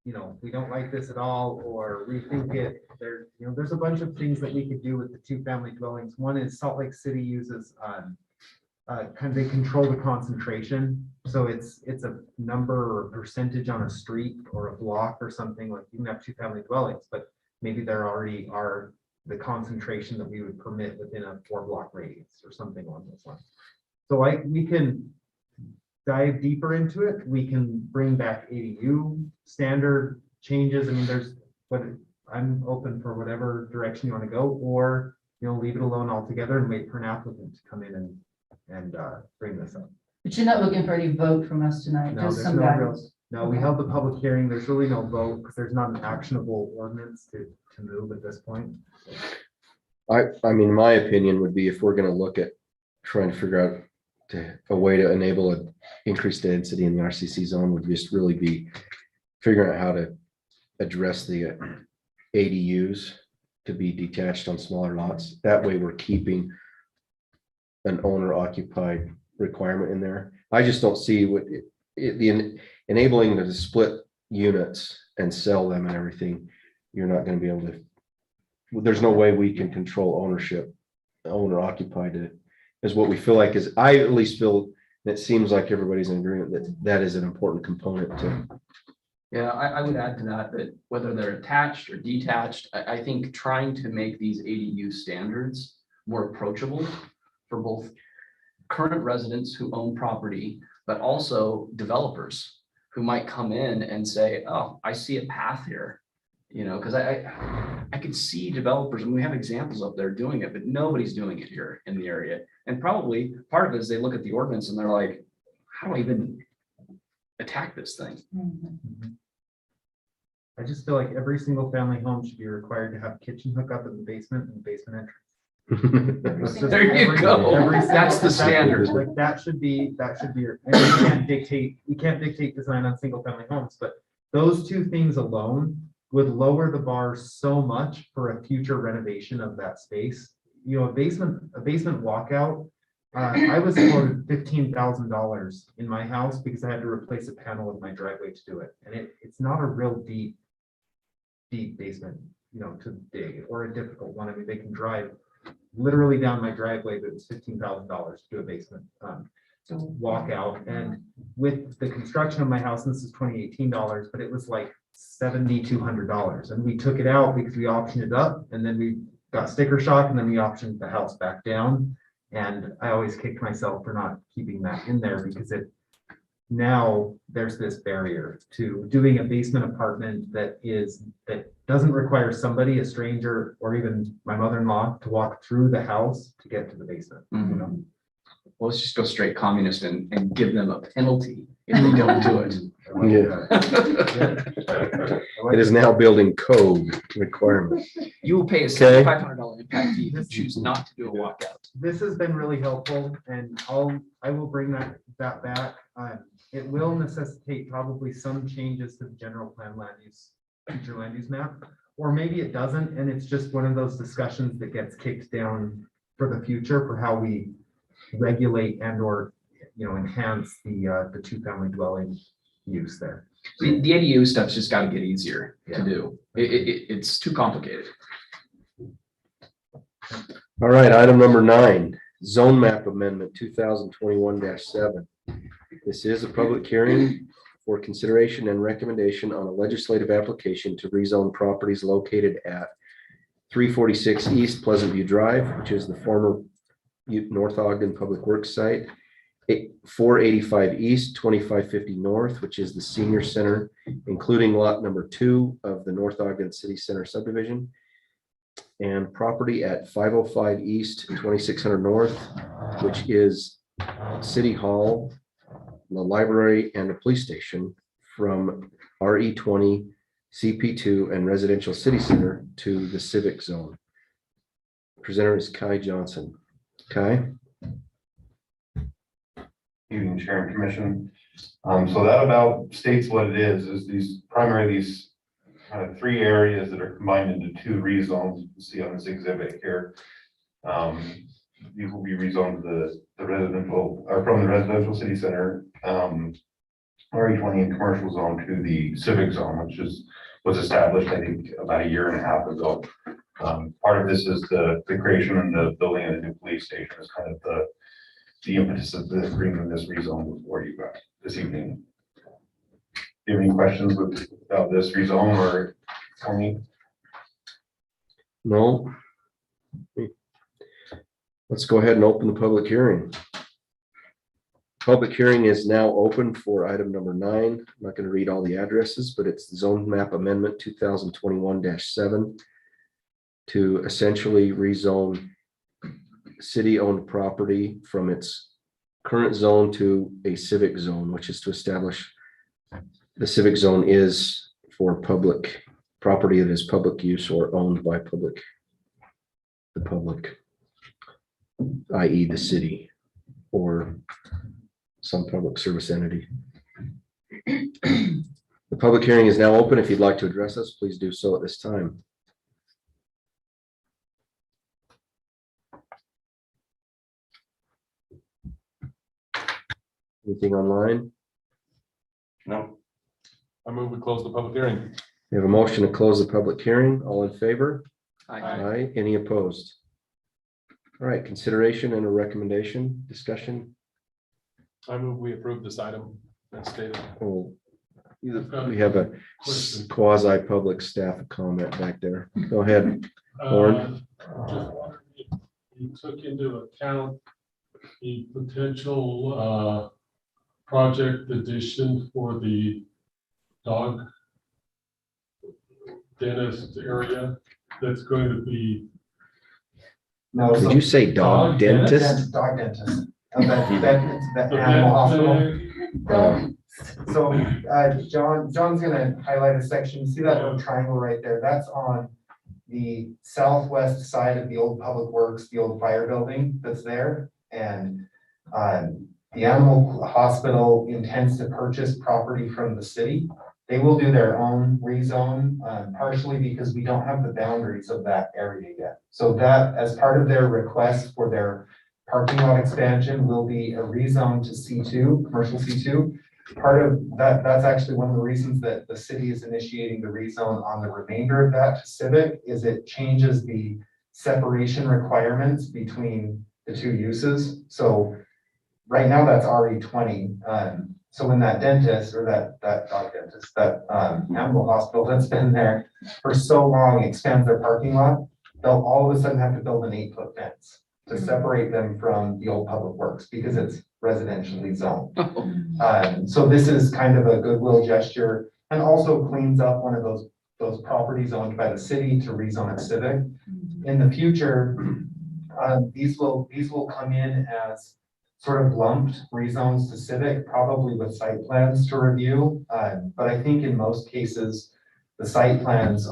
we don't like this at all, or rethink it. There's a bunch of things that we could do with the 2-family dwellings. One is Salt Lake City uses they control the concentration. So it's a number or percentage on a street or a block or something. Like you can have 2-family dwellings, but maybe there already are the concentration that we would permit within a 4-block radius or something along those lines. So we can dive deeper into it. We can bring back ADU standard changes. I mean, I'm open for whatever direction you want to go, or leave it alone altogether and wait for an applicant to come in and bring this up. But you're not looking for any vote from us tonight, No, just there's some no real- guidance. No, we held the public hearing. There's really no vote because there's not an actionable ordinance to move at this point. I mean, my opinion would be if we're gonna look at trying to figure out a way to enable an increased density in the RCC zone would just really be figuring out how to address the ADUs to be detached on smaller lots. That way we're keeping an owner occupied requirement in there. I just don't see what enabling them to split units and sell them and everything. You're not going to be able to, there's no way we can control ownership, owner occupied is what we feel like is, I at least feel, it seems like everybody's in agreement that that is an important component to. Yeah, I would add to that whether they're attached or detached, I think trying to make these ADU standards more approachable for both current residents who own property, but also developers who might come in and say, oh, I see a path here. Because I could see developers, and we have examples up there doing it, but nobody's doing it here in the area. And probably part of it is they look at the ordinance and they're like, how do I even attack this thing? I just feel like every single family home should be required to have kitchen hookup in the basement and basement entrance. It's just There you go. That's the standard. Like that should be your, and you can't dictate design on single family homes, but those two things alone would lower the bar so much for a future renovation of that space. A basement walkout. I was quoted $15,000 in my house because I had to replace a panel of my driveway to do it. And it's not a real deep basement, to dig, or a difficult one. I mean, they can drive literally down my driveway, but it's $15,000 to do a basement walkout. And with the construction of my house, and this is $2018, but it was like $7,200. And we took it out because we optioned it up, and then we got sticker shock, and then we optioned the house back down. And I always kicked myself for not keeping that in there because now there's this barrier to doing a basement apartment that doesn't require somebody, a stranger, or even my mother-in-law to walk through the house to get to the basement. Well, let's just go straight communist and give them a penalty if they don't do it. It is now building code requirement. You will pay a $7,500 impact fee if you choose not to do a walkout. This has been really helpful, and I will bring that back. It will necessitate probably some changes to the general plan future land use map, or maybe it doesn't, and it's just one of those discussions that gets kicked down for the future for how we regulate and or enhance the 2-family dwelling use there. The ADU stuff's just got to get easier to do. It's too complicated. All right, item number 9, zone map amendment 2021-7. This is a public hearing for consideration and recommendation on a legislative application to rezone properties located at 346 East Pleasant View Drive, which is the former North Ogden Public Works site, 485 East, 2550 North, which is the senior center, including lot number 2 of the North Ogden City Center subdivision, and property at 505 East, 2600 North, which is City Hall, the library, and the police station from RE20 CP2, and residential city center to the civic zone. Presenter is Kai Johnson. Kai? Evening, Chair and Commission. So that about states what it is these primarily these kind of three areas that are combined into two rezones. You can see on this exhibit here. These will be rezoned to the residential, or from the residential city center, RE20 and commercial zone to the civic zone, which was established, I think, about a year and a half ago. Part of this is the creation and the building of the new police station is kind of the impetus of the bringing this rezone before you guys this evening. Do you have any questions about this rezone or for me? No. Let's go ahead and open the public hearing. Public hearing is now open for item number 9. I'm not going to read all the addresses, but it's zone map amendment 2021-7 to essentially rezone city-owned property from its current zone to a civic zone, which is to establish the civic zone is for public property that is public use or owned by the public, i.e. the city or some public service entity. The public hearing is now open. If you'd like to address us, please do so at this time. Anything online? No. I move we close the public hearing. We have a motion to close the public hearing. All in favor? Aye. Aye. Any opposed? All right, consideration and a recommendation, discussion. I move we approve this item as stated. Oh, we have a quasi-public staff comment back there. Go ahead. Lauren? You took into account the potential project addition for the dog dentist area that's going to be. No, Did you say dog dentist? Dog dentist. That animal hospital. So, John's gonna highlight a section. See that little triangle right there? That's on the southwest side of the old Public Works, the old fire building that's there. And the animal hospital intends to purchase property from the city. They will do their own rezone, partially because we don't have the boundaries of that area yet. So that, as part of their request for their parking lot expansion, will be a rezone to C2, commercial C2. Part of that, that's actually one of the reasons that the city is initiating the rezone on the remainder of that to civic, is it changes the separation requirements between the two uses. So right now that's RE20. So when that dentist or that dog dentist, that animal hospital that's been there for so long expands their parking lot, they'll all of a sudden have to build an 8-foot fence to separate them from the old Public Works because it's residentially zoned. So this is kind of a goodwill gesture and also cleans up one of those properties owned by the city to rezone it civic. In the future, these will come in as sort of lumped rezones to civic, probably with site plans to review. But I think in most cases, the site plans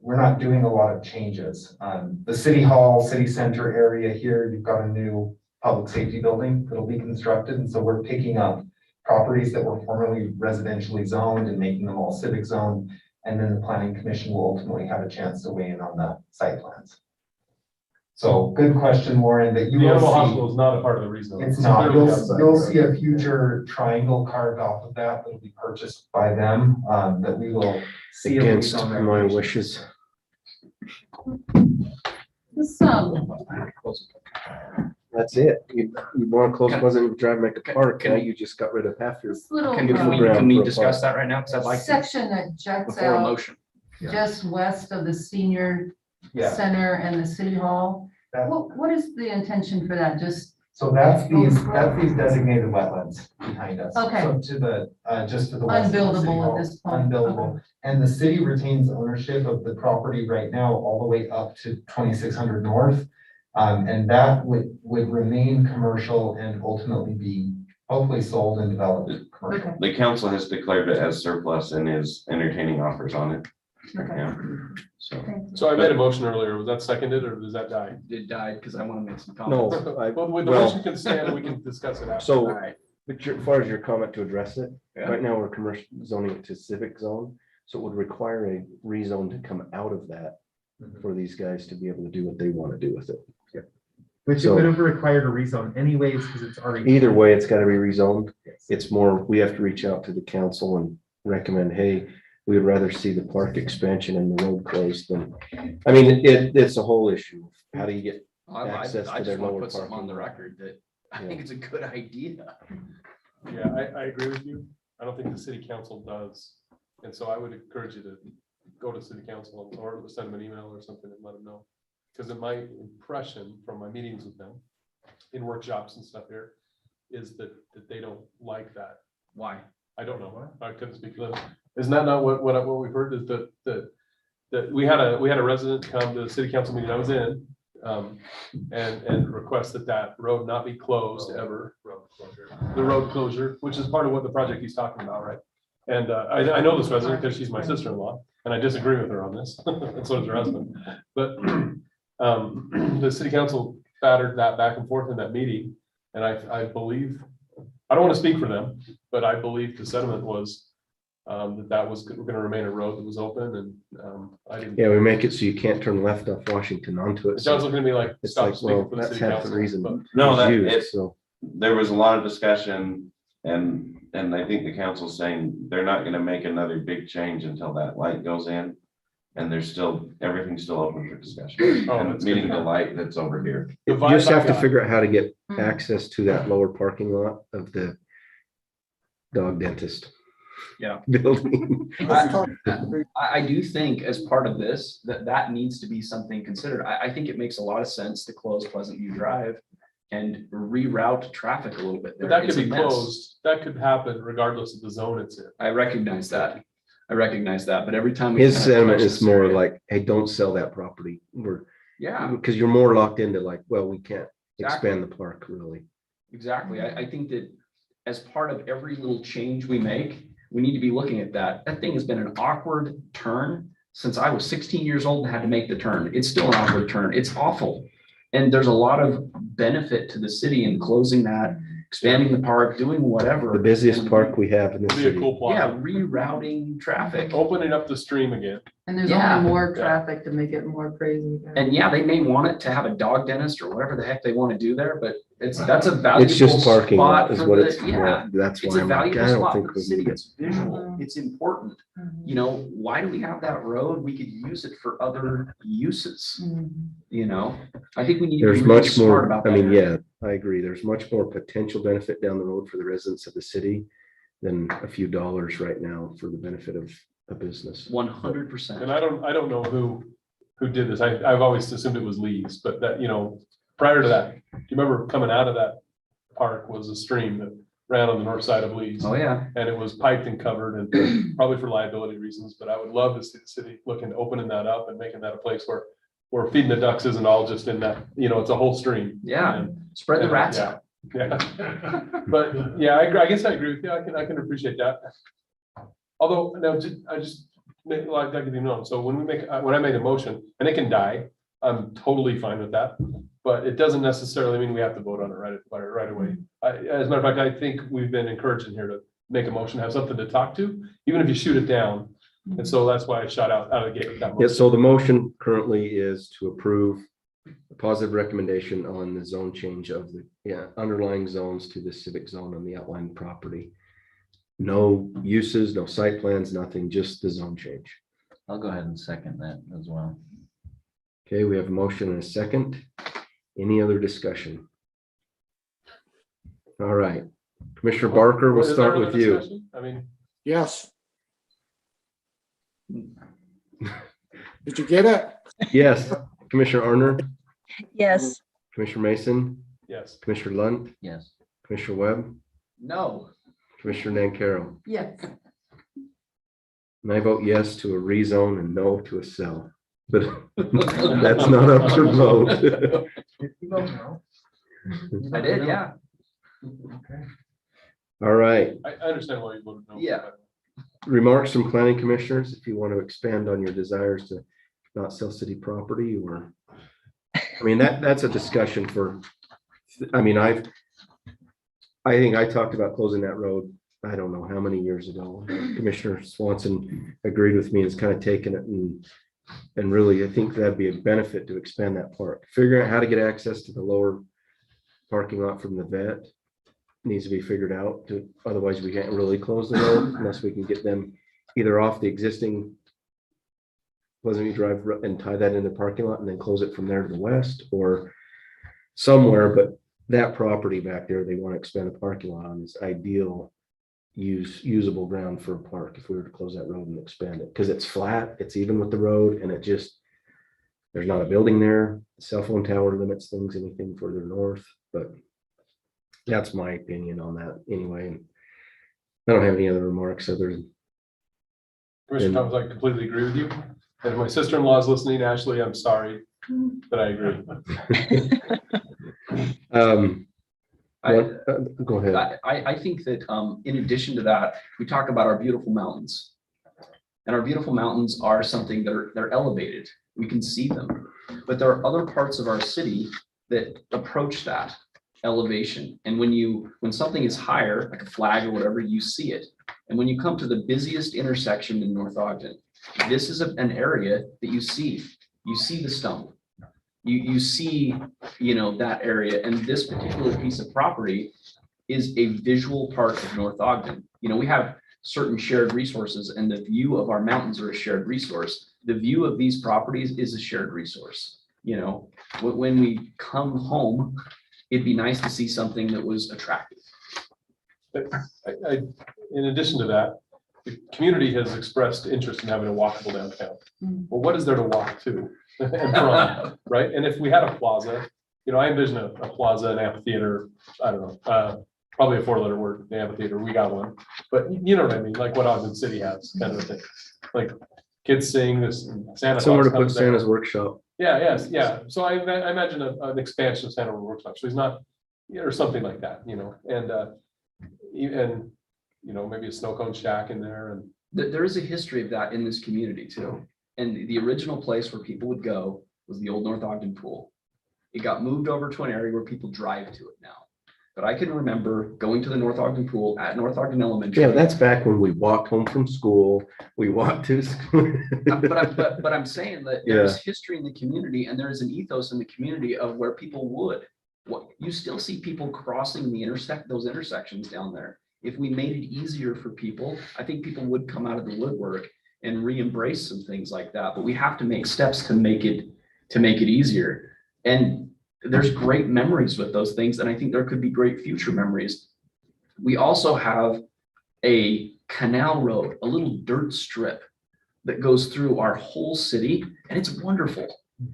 we're not doing a lot of changes. The city hall, city center area here, you've got a new public safety building that'll be constructed. And so we're picking up properties that were formerly residentially zoned and making them all civic zoned. And then the planning commission will ultimately have a chance to weigh in on the site plans. So good question, Lauren, that you The will animal see. hospital is not a part of the rezone. It's not. You'll see a future triangle carved off of that that'll be purchased by them, that we will see. Against my wishes. That's it. You want to close Pleasant Drive, make a park, now you just got rid of half your. This little Can we discuss that right now? Because I'd like to. section that juts Before a out motion. just west of the senior Yeah. center and the city hall. That- What is the intention for that? Just, So that's these designated wetlands behind us. Okay. So to the, just to the west. of the city Unbuildable at hall. this point. Unbuildable. And the city retains ownership of the property right now, all the way up to 2600 North. And that would remain commercial and ultimately be hopefully sold and developed commercial. Okay, The council has declared it as surplus and is entertaining offers on it. okay. Yeah, so. Thank you. So I made a motion earlier. Was that seconded or does that die? It died because I want to make some No, comments. Well, the well, motion can stand and we can discuss it after. so, Alright. but as far as your comment to address it, Yeah. right now we're commercial zoning it to civic zone. So it would require a rezone to come out of that for these guys to be able to do what they want to do with it. Which it So- would have required a rezone anyways, because it's already. Either way, it's gotta be rezoned. Yes. It's more, we have to reach out to the council and recommend, hey, we would rather see the park expansion and the road closed than, I mean, it's a whole issue. How do you get, I access to just their want to lower put something on the parking. record that I Yeah. think it's a good idea. Yeah, I agree with you. I don't think the city council does. And so I would encourage you to go to city council or send them an email or something and let them know. Because in my impression from my meetings with them, in workshops and stuff here, is that they don't like that. Why? I don't know. I couldn't speak for them. Isn't that not what we've heard is that we had a resident come to the city council meeting I was in, and request that road not be closed ever. The road closure, which is part of what the project he's talking about, right? And I know this resident because she's my sister-in-law, and I disagree with her on this, and so does her husband. But the city council battered that back and forth in that meeting, and I believe, I don't want to speak for them, but I believe the sentiment was that was gonna remain a road that was open, and I didn't. yeah, we make it so you can't turn left off Washington onto it. It sounds looking to me like, It's stop like, speaking well, for the that's city half the council. reason. but- No, that Used, it, so. there was a lot of discussion and I think the council's saying they're not gonna make another big change until that light goes in. And there's still, everything's still open for discussion, Oh, and that's good. meaning the light that's over here. The You vibe just I have to got- figure out how to get Mm. access to that lower parking lot of the dog dentist. Yeah. Building. I do think as part of this, that needs to be something considered. I think it makes a lot of sense to close Pleasant View Drive and reroute traffic a little bit But there. that It's could a be mess. closed. That could happen regardless of the zone it's in. I recognize that. But every time. we His kind of sentiment touch is this more area- like, hey, don't sell that property. Yeah, Because you're more locked into like, well, we can't Exactly. expand the park really. exactly. I think that as part of every little change we make, we need to be looking at that. That thing has been an awkward turn since I was 16 years old and had to make the turn. It's still an awkward turn. It's awful. And there's a lot of benefit to the city in closing that, expanding the park, doing whatever. The busiest and park we have in the It'd be a city. cool Yeah, plot. rerouting traffic. Opening up the stream again. And there's Yeah. only more traffic to make it more crazy. And yeah, they may want it to have a dog dentist or whatever the heck they want to do there, but that's a valuable It's just parking lot spot is for what the, it's, yeah. that's It's why a I'm like, valuable I don't spot think for the we city. need it. It's visual. It's important. You know, why do we have that road? We could use it for other uses, you know? I think we need to be There's really much smart more, about I that. mean, yeah, I agree. There's much more potential benefit down the road for the residents of the city than a few dollars right now for the benefit of a business. 100%. And I don't know who did this. I've always assumed it was Lee's, but that, you know, prior to that, do you remember coming out of that park was a stream that ran on the north side of Lee's? Oh, yeah. And it was piped and covered and probably for liability reasons, but I would love to see the city looking to opening that up and making that a place where feeding the ducks isn't all just in that, you know, it's a whole stream. Yeah. And- Spread the and, rats yeah, out. Yeah. But yeah, I guess I agree with you. I can appreciate that. Although, no, I just, like, you know, so when I made a motion, and it can die, I'm totally fine with that. But it doesn't necessarily mean we have to vote on it right away. As a matter of fact, I think we've been encouraged in here to make a motion, have something to talk to, even if you shoot it down. And so that's why I shot out of the gate with that Yeah, motion. so the motion currently is to approve a positive recommendation on the zone change of the underlying zones to the civic zone on the outlying property. No uses, no site plans, nothing, just the zone change. I'll go ahead and second that as well. Okay, we have a motion and a second. Any other discussion? All right, Commissioner Barker, we'll Is there start other with you. discussion? I mean, Yes. Did you get it? Yes, Commissioner Arner, Yes. Commissioner Mason, yes. Commissioner Lunt, Yes. Commissioner Webb, No. Commissioner Nancaro. Yes. And I vote yes to a rezone and no to a sell. But that's not up for vote. If you vote no. I did, yeah. Okay. All right, I understand why you would know. Yeah. remarks from planning commissioners, if you want to expand on your desires to not sell city property or, I mean, that's a discussion for, I mean, I think I talked about closing that road, I don't know how many years ago. Commissioner Swanson agreed with me, and has kind of taken it and really, I think that'd be a benefit to expand that park. Figuring out how to get access to the lower parking lot from the vet needs to be figured out, otherwise we can't really close the road unless we can get them either off the existing Pleasant View Drive and tie that in the parking lot and then close it from there to the west or somewhere. But that property back there, they want to expand the parking lot on, is ideal usable ground for a park if we were to close that road and expand it, because it's flat, it's even with the road, and it just, there's not a building there. Cell phone tower limits things anything further north, but that's my opinion on that anyway. And I don't have any other remarks other than Commissioner Thomas, I completely agree with you. And if my sister-in-law is listening, Ashley, I'm sorry, but I agree. Go ahead. I think that in addition to that, we talk about our beautiful mountains. And our beautiful mountains are something they're elevated. We can see them. But there are other parts of our city that approach that elevation. And when something is higher, like a flag or whatever, you see it. And when you come to the busiest intersection in North Ogden, this is an area that you see the stump. You see, that area, and this particular piece of property is a visual part of North Ogden. We have certain shared resources, and the view of our mountains are a shared resource. The view of these properties is a shared resource. When we come home, it'd be nice to see something that was attractive. In addition to that, the community has expressed interest in having a walkable downtown. Well, what is there to walk to and from, right? And if we had a plaza, I envision a plaza, an amphitheater, I don't know, probably a four-letter word, the amphitheater, we got one. But you know what I mean, like what Ogden City has, kind of a thing. Like kids sing this, Santa Claus Somewhere to put comes there. Santa's workshop. Yeah. So I imagine an expansion of Santa Workshop. So he's not, or something like that, and maybe a snow cone shack in there. And There is a history of that in this community too. And the original place where people would go was the old North Ogden Pool. It got moved over to an area where people drive to it now. But I can remember going to the North Ogden Pool at North Ogden Elementary. Yeah, that's back when we walked home from school. We walked to school. But I'm saying that there's history in the community, and there is an ethos in the community of where people would. You still see people crossing those intersections down there. If we made it easier for people, I think people would come out of the woodwork and re-embrace some things like that. But we have to make steps to make it easier. And there's great memories with those things, and I think there could be great future memories. We also have a canal road, a little dirt strip that goes through our whole city, and it's wonderful.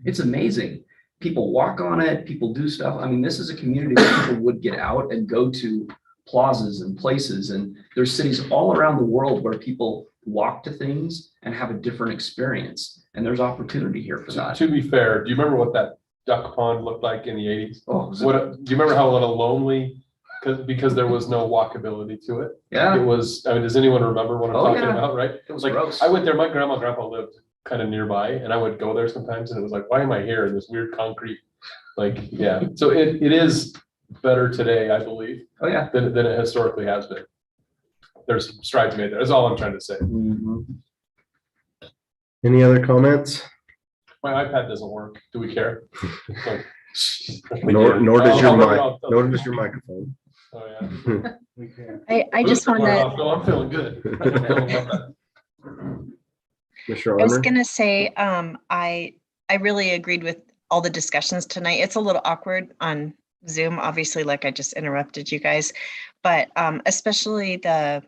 It's amazing. People walk on it, people do stuff. I mean, this is a community where people would get out and go to plazas and places, and there's cities all around the world where people walk to things and have a different experience, and there's opportunity here for that. To be fair, do you remember what that duck pond looked like in the 80s? Oh, do you remember how lonely, because there was no walkability to it? Yeah. It was, does anyone remember what I'm talking about, right? It was like, gross. I went there, my grandma and grandpa lived kind of nearby, and I would go there sometimes, and it was like, why am I here in this weird concrete? So it is better today, I believe. Oh yeah. Than it historically has been. There's some strides made there. That's all I'm trying to say. Any other comments? My iPad doesn't work. Do we care? Nor does your microphone. Oh yeah. I just want to. I'm feeling good. Mr. I was Armour? gonna say, I really agreed with all the discussions tonight. It's a little awkward on Zoom, obviously, like I just interrupted you guys, but especially the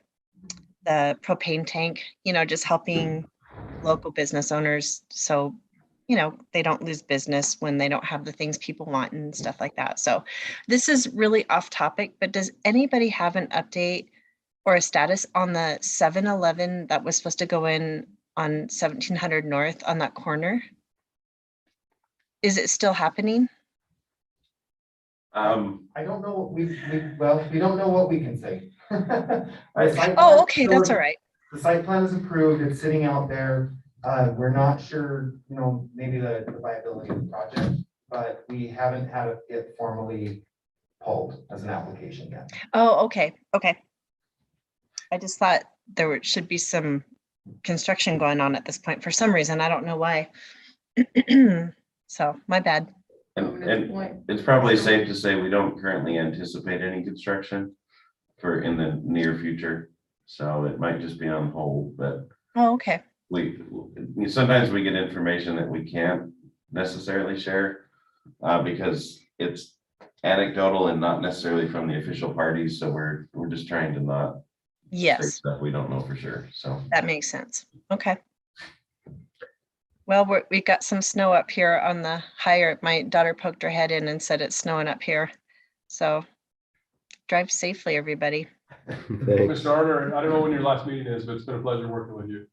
propane tank, just helping local business owners so they don't lose business when they don't have the things people want and stuff like that. So this is really off topic, but does anybody have an update or a status on the 7-Eleven that was supposed to go in on 1700 North on that corner? Is it still happening? I don't know, well, we don't know what we can say. Our site Oh, plan- okay, that's all right. The site plan is approved, it's sitting out there. We're not sure, maybe the viability of the project, but we haven't had it formally pulled as an application yet. Oh, okay, okay. I just thought should be some construction going on at this point for some reason. I don't know why. So, my bad. And it's probably safe to say we don't currently anticipate any construction in the near future. So it might just be on hold, but Oh, okay. sometimes we get information that we can't necessarily share because it's anecdotal and not necessarily from the official parties. So we're just trying to not say Yes, stuff we don't know for sure. So that makes sense. Okay. Well, we got some snow up here on the higher. My daughter poked her head in and said it's snowing up here. So drive safely, everybody. Thanks. Mr. Arner, I don't know when your last meeting is, but it's been a pleasure working with you.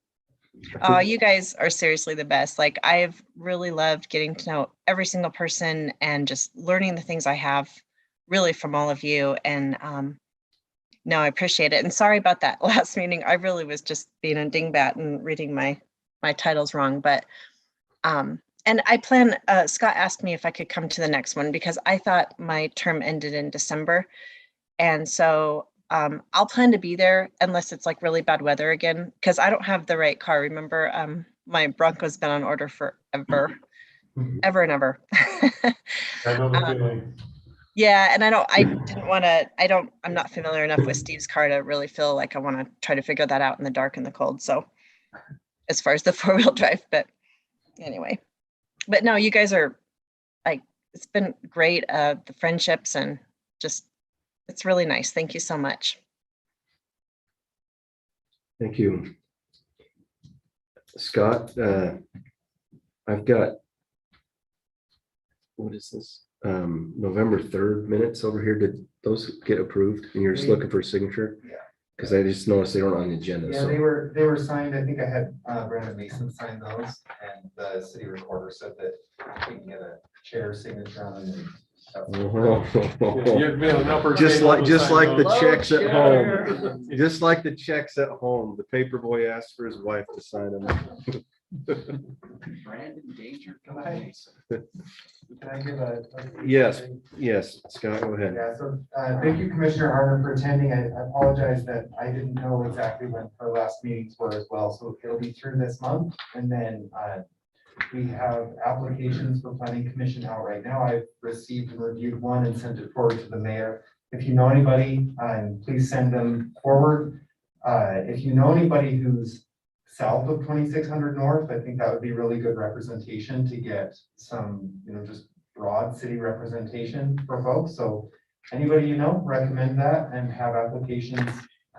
You guys are seriously the best. Like, I've really loved getting to know every single person and just learning the things I have really from all of you. And no, I appreciate it. And sorry about that last meeting. I really was just being a dingbat and reading my titles wrong. But and I plan, Scott asked me if I could come to the next one because I thought my term ended in December. And so I'll plan to be there unless it's like really bad weather again, because I don't have the right car. Remember, my Bronco's been on order forever, ever and ever. I know the feeling. Yeah, and I'm not familiar enough with Steve's car to really feel like I want to try to figure that out in the dark and the cold. So as far as the 4-wheel drive, but anyway, but no, you guys are like, it's been great. The friendships and just, it's really nice. Thank you so much. Thank you. Scott, I've got, what is this? November 3rd minutes over here. Did those get approved? And you're just looking for a signature? Yeah. Because I just noticed they weren't on the agenda. Yeah, So they were signed. I think I had Brandon Mason sign those, and the city recorder said that we can get a chair signature on them. And just like the checks at home, just like the checks at home, the paper boy asked for his wife to sign them. Brandon Danger. Can I give a? Yes, Scott, go ahead. Yeah, so thank you, Commissioner Arner, for attending. I apologize that I didn't know exactly when her last meetings were as well, so it'll be through this month. And then we have applications for planning commission out right now. I've received and reviewed one and sent it forward to the mayor. If you know anybody, please send them forward. If you know anybody who's south of 2600 North, I think that would be really good representation to get some, just broad city representation for folks. So anybody recommend that and have applications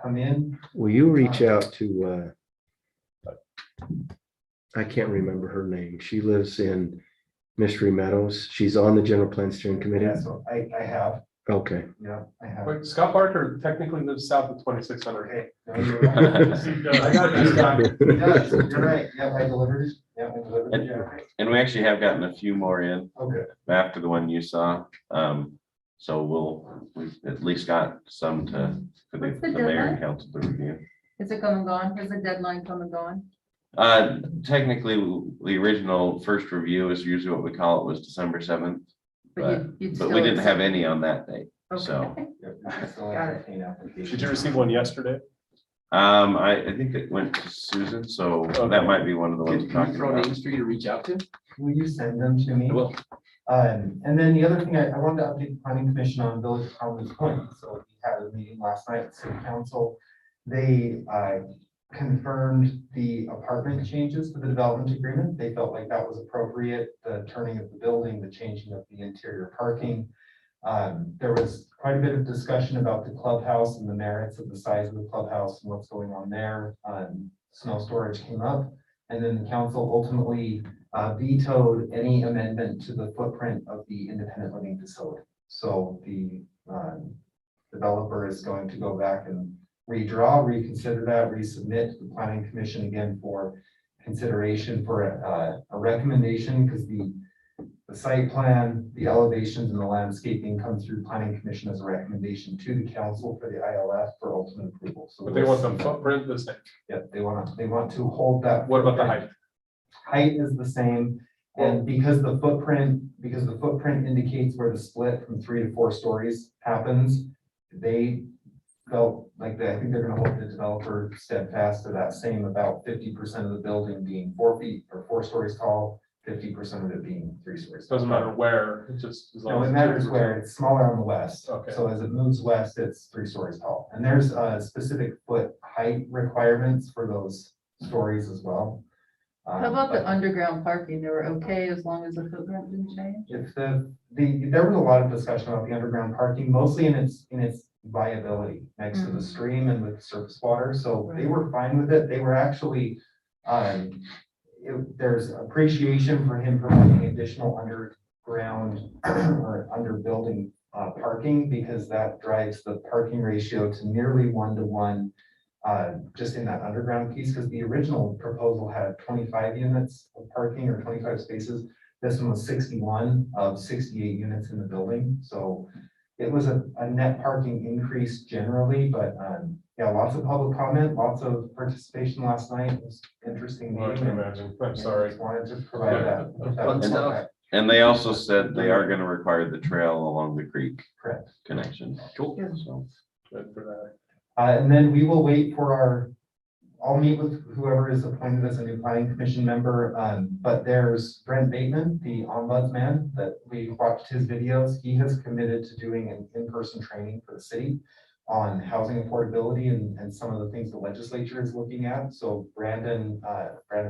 come in. Will you reach out to, I can't remember her name. She lives in Mystery Meadows. She's on the General Plan Steering Committee. Yeah, so I have. Okay. Yeah, I have. Wait, Scott Parker technically lives south of 2600. Okay. No, you're right. I got this guy. He does. You're right. Yeah, I delivered it. Yeah, I delivered it. Yeah. and we actually have gotten a few more in Okay. after the one you saw. So we've at least got some for the What's the mayor and deadline? council to review. Is it come and gone? Is the deadline come and gone? Technically, the original first review is usually what we call it was December 7th. But you'd we still didn't have accept- any on that date. Okay. So Got it. Did you receive one yesterday? I think it went to Susan, so that might be one of the ones we're talking Throw about. names for you to reach out to? Will you send them to me? I will. And then the other thing I wanted to update the planning commission on Village of Commons Point. So we had a meeting last night at city council. They confirmed the apartment changes to the development agreement. They felt like that was appropriate, the turning of the building, the changing of the interior parking. There was quite a bit of discussion about the clubhouse and the merits of the size of the clubhouse and what's going on there. Snow storage came up, and then the council ultimately vetoed any amendment to the footprint of the independent living facility. So the developer is going to go back and reconsider that, resubmit to the planning commission again for consideration for a recommendation, because the The site plan, the elevations and the landscaping come through planning commission as a recommendation to the council for the ILF for ultimate approval. So But they want the footprint the same. Yeah, they want to hold that. What about the height? Height is the same, and because the footprint indicates where the split from 3 to 4 stories happens, they felt like I think they're gonna hold the developer steadfast to that same about 50% of the building being 4 feet or 4 stories tall, 50% of it being 3 stories. Doesn't matter where, it just. as long No, as it it's matters 50%. where, it's smaller on the west. Okay. So as it moves west, it's 3 stories tall. And there's specific foot height requirements for those stories as well. How about the But underground parking? They were okay as long as the footprint didn't change? if there was a lot of discussion about the underground parking, mostly in its viability next to the stream and with the surface water. So they were fine with it. They were actually, there's appreciation for him providing additional underground or under building parking, because that drives the parking ratio to nearly 1-to-1 just in that underground piece, because the original proposal had 25 units of parking or 25 spaces. This one was 61 of 68 units in the building. So it was a net parking increase generally, but yeah, lots of public comment, lots of participation last night. It was an interesting Well, I meeting. can imagine. I'm sorry. Just wanted to provide that. Fun stuff. And they also said they are gonna require the trail along the creek Correct. connection. Cool. So, Good for that. And then we will wait for I'll meet with whoever is appointed as a new planning commission member. But there's Brent Bateman, the ombudsman, that we watched his videos. He has committed to doing an in-person training for the city on housing affordability and some of the things the legislature is looking at. So Brandon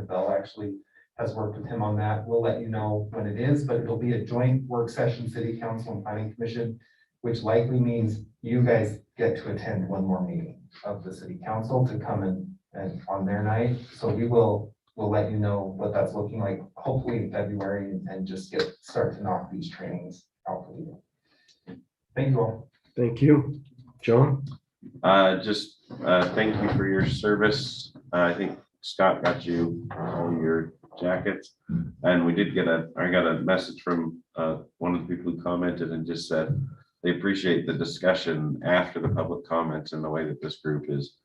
Bell actually has worked with him on that. We'll let you know when it is, but it'll be a joint work session, city council and planning commission, which likely means you guys get to attend one more meeting of the city council to come and on their night. So we'll let you know what that's looking like, hopefully in February, and just start to knock these trainings out for you. Thank you all. Thank you. John? Thank you for your service. I think Scott got you all your jackets. And I got a message from one of the people who commented and just said they appreciate the discussion after the public comments and the way that this group is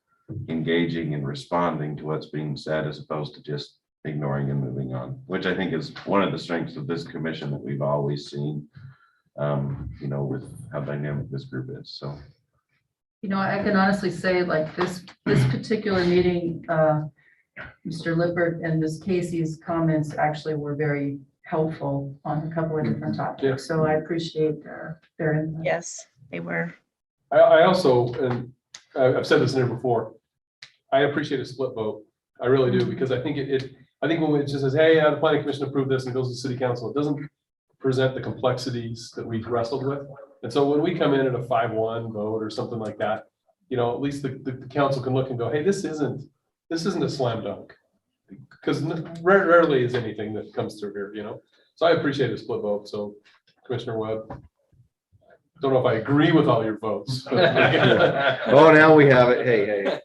engaging and responding to what's being said, as opposed to just ignoring and moving on, which I think is one of the strengths of this commission that we've always seen, with how dynamic this group is. So, I can honestly say, like, this particular meeting, Mr. Lippert and Ms. Casey's comments actually were very helpful on a couple of different topics. Yeah. So I appreciate their input. Yes, they were. I also, and I've said this in here before, I appreciate a split vote. I really do, because I think I think when it just says, hey, the planning commission approved this and goes to city council, it doesn't present the complexities that we've wrestled with. And so when we come in at a 5-1 vote or something like that, at least the council can look and go, hey, this isn't a slam dunk. Because rarely is anything that comes through here, So I appreciate a split vote. So Commissioner Webb, don't know if I agree with all your votes. Oh, now we have it. Hey.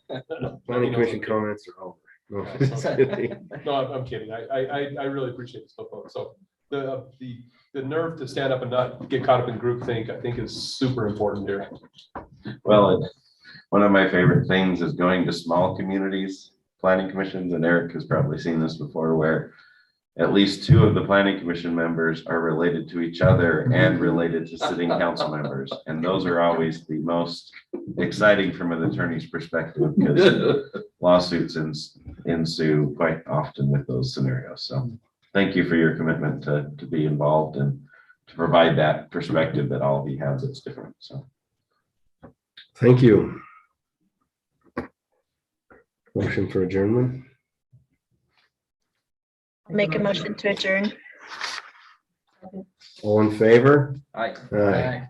Planning commission comments are over. No, just kidding. No, I'm kidding. I really appreciate the split vote. So the nerve to stand up and not get caught up in groupthink, I think, is super important here. well, one of my favorite things is going to small communities, planning commissions, and Eric has probably seen this before, where at least 2 of the planning commission members are related to each other and related to sitting council members. And those are always the most exciting from an attorney's perspective, because lawsuits ensue quite often with those scenarios. So thank you for your commitment to be involved and to provide that perspective that all of you have that's different. So Thank you. Motion for adjournment. Make a motion to adjourn. All in favor? Aye. Aye.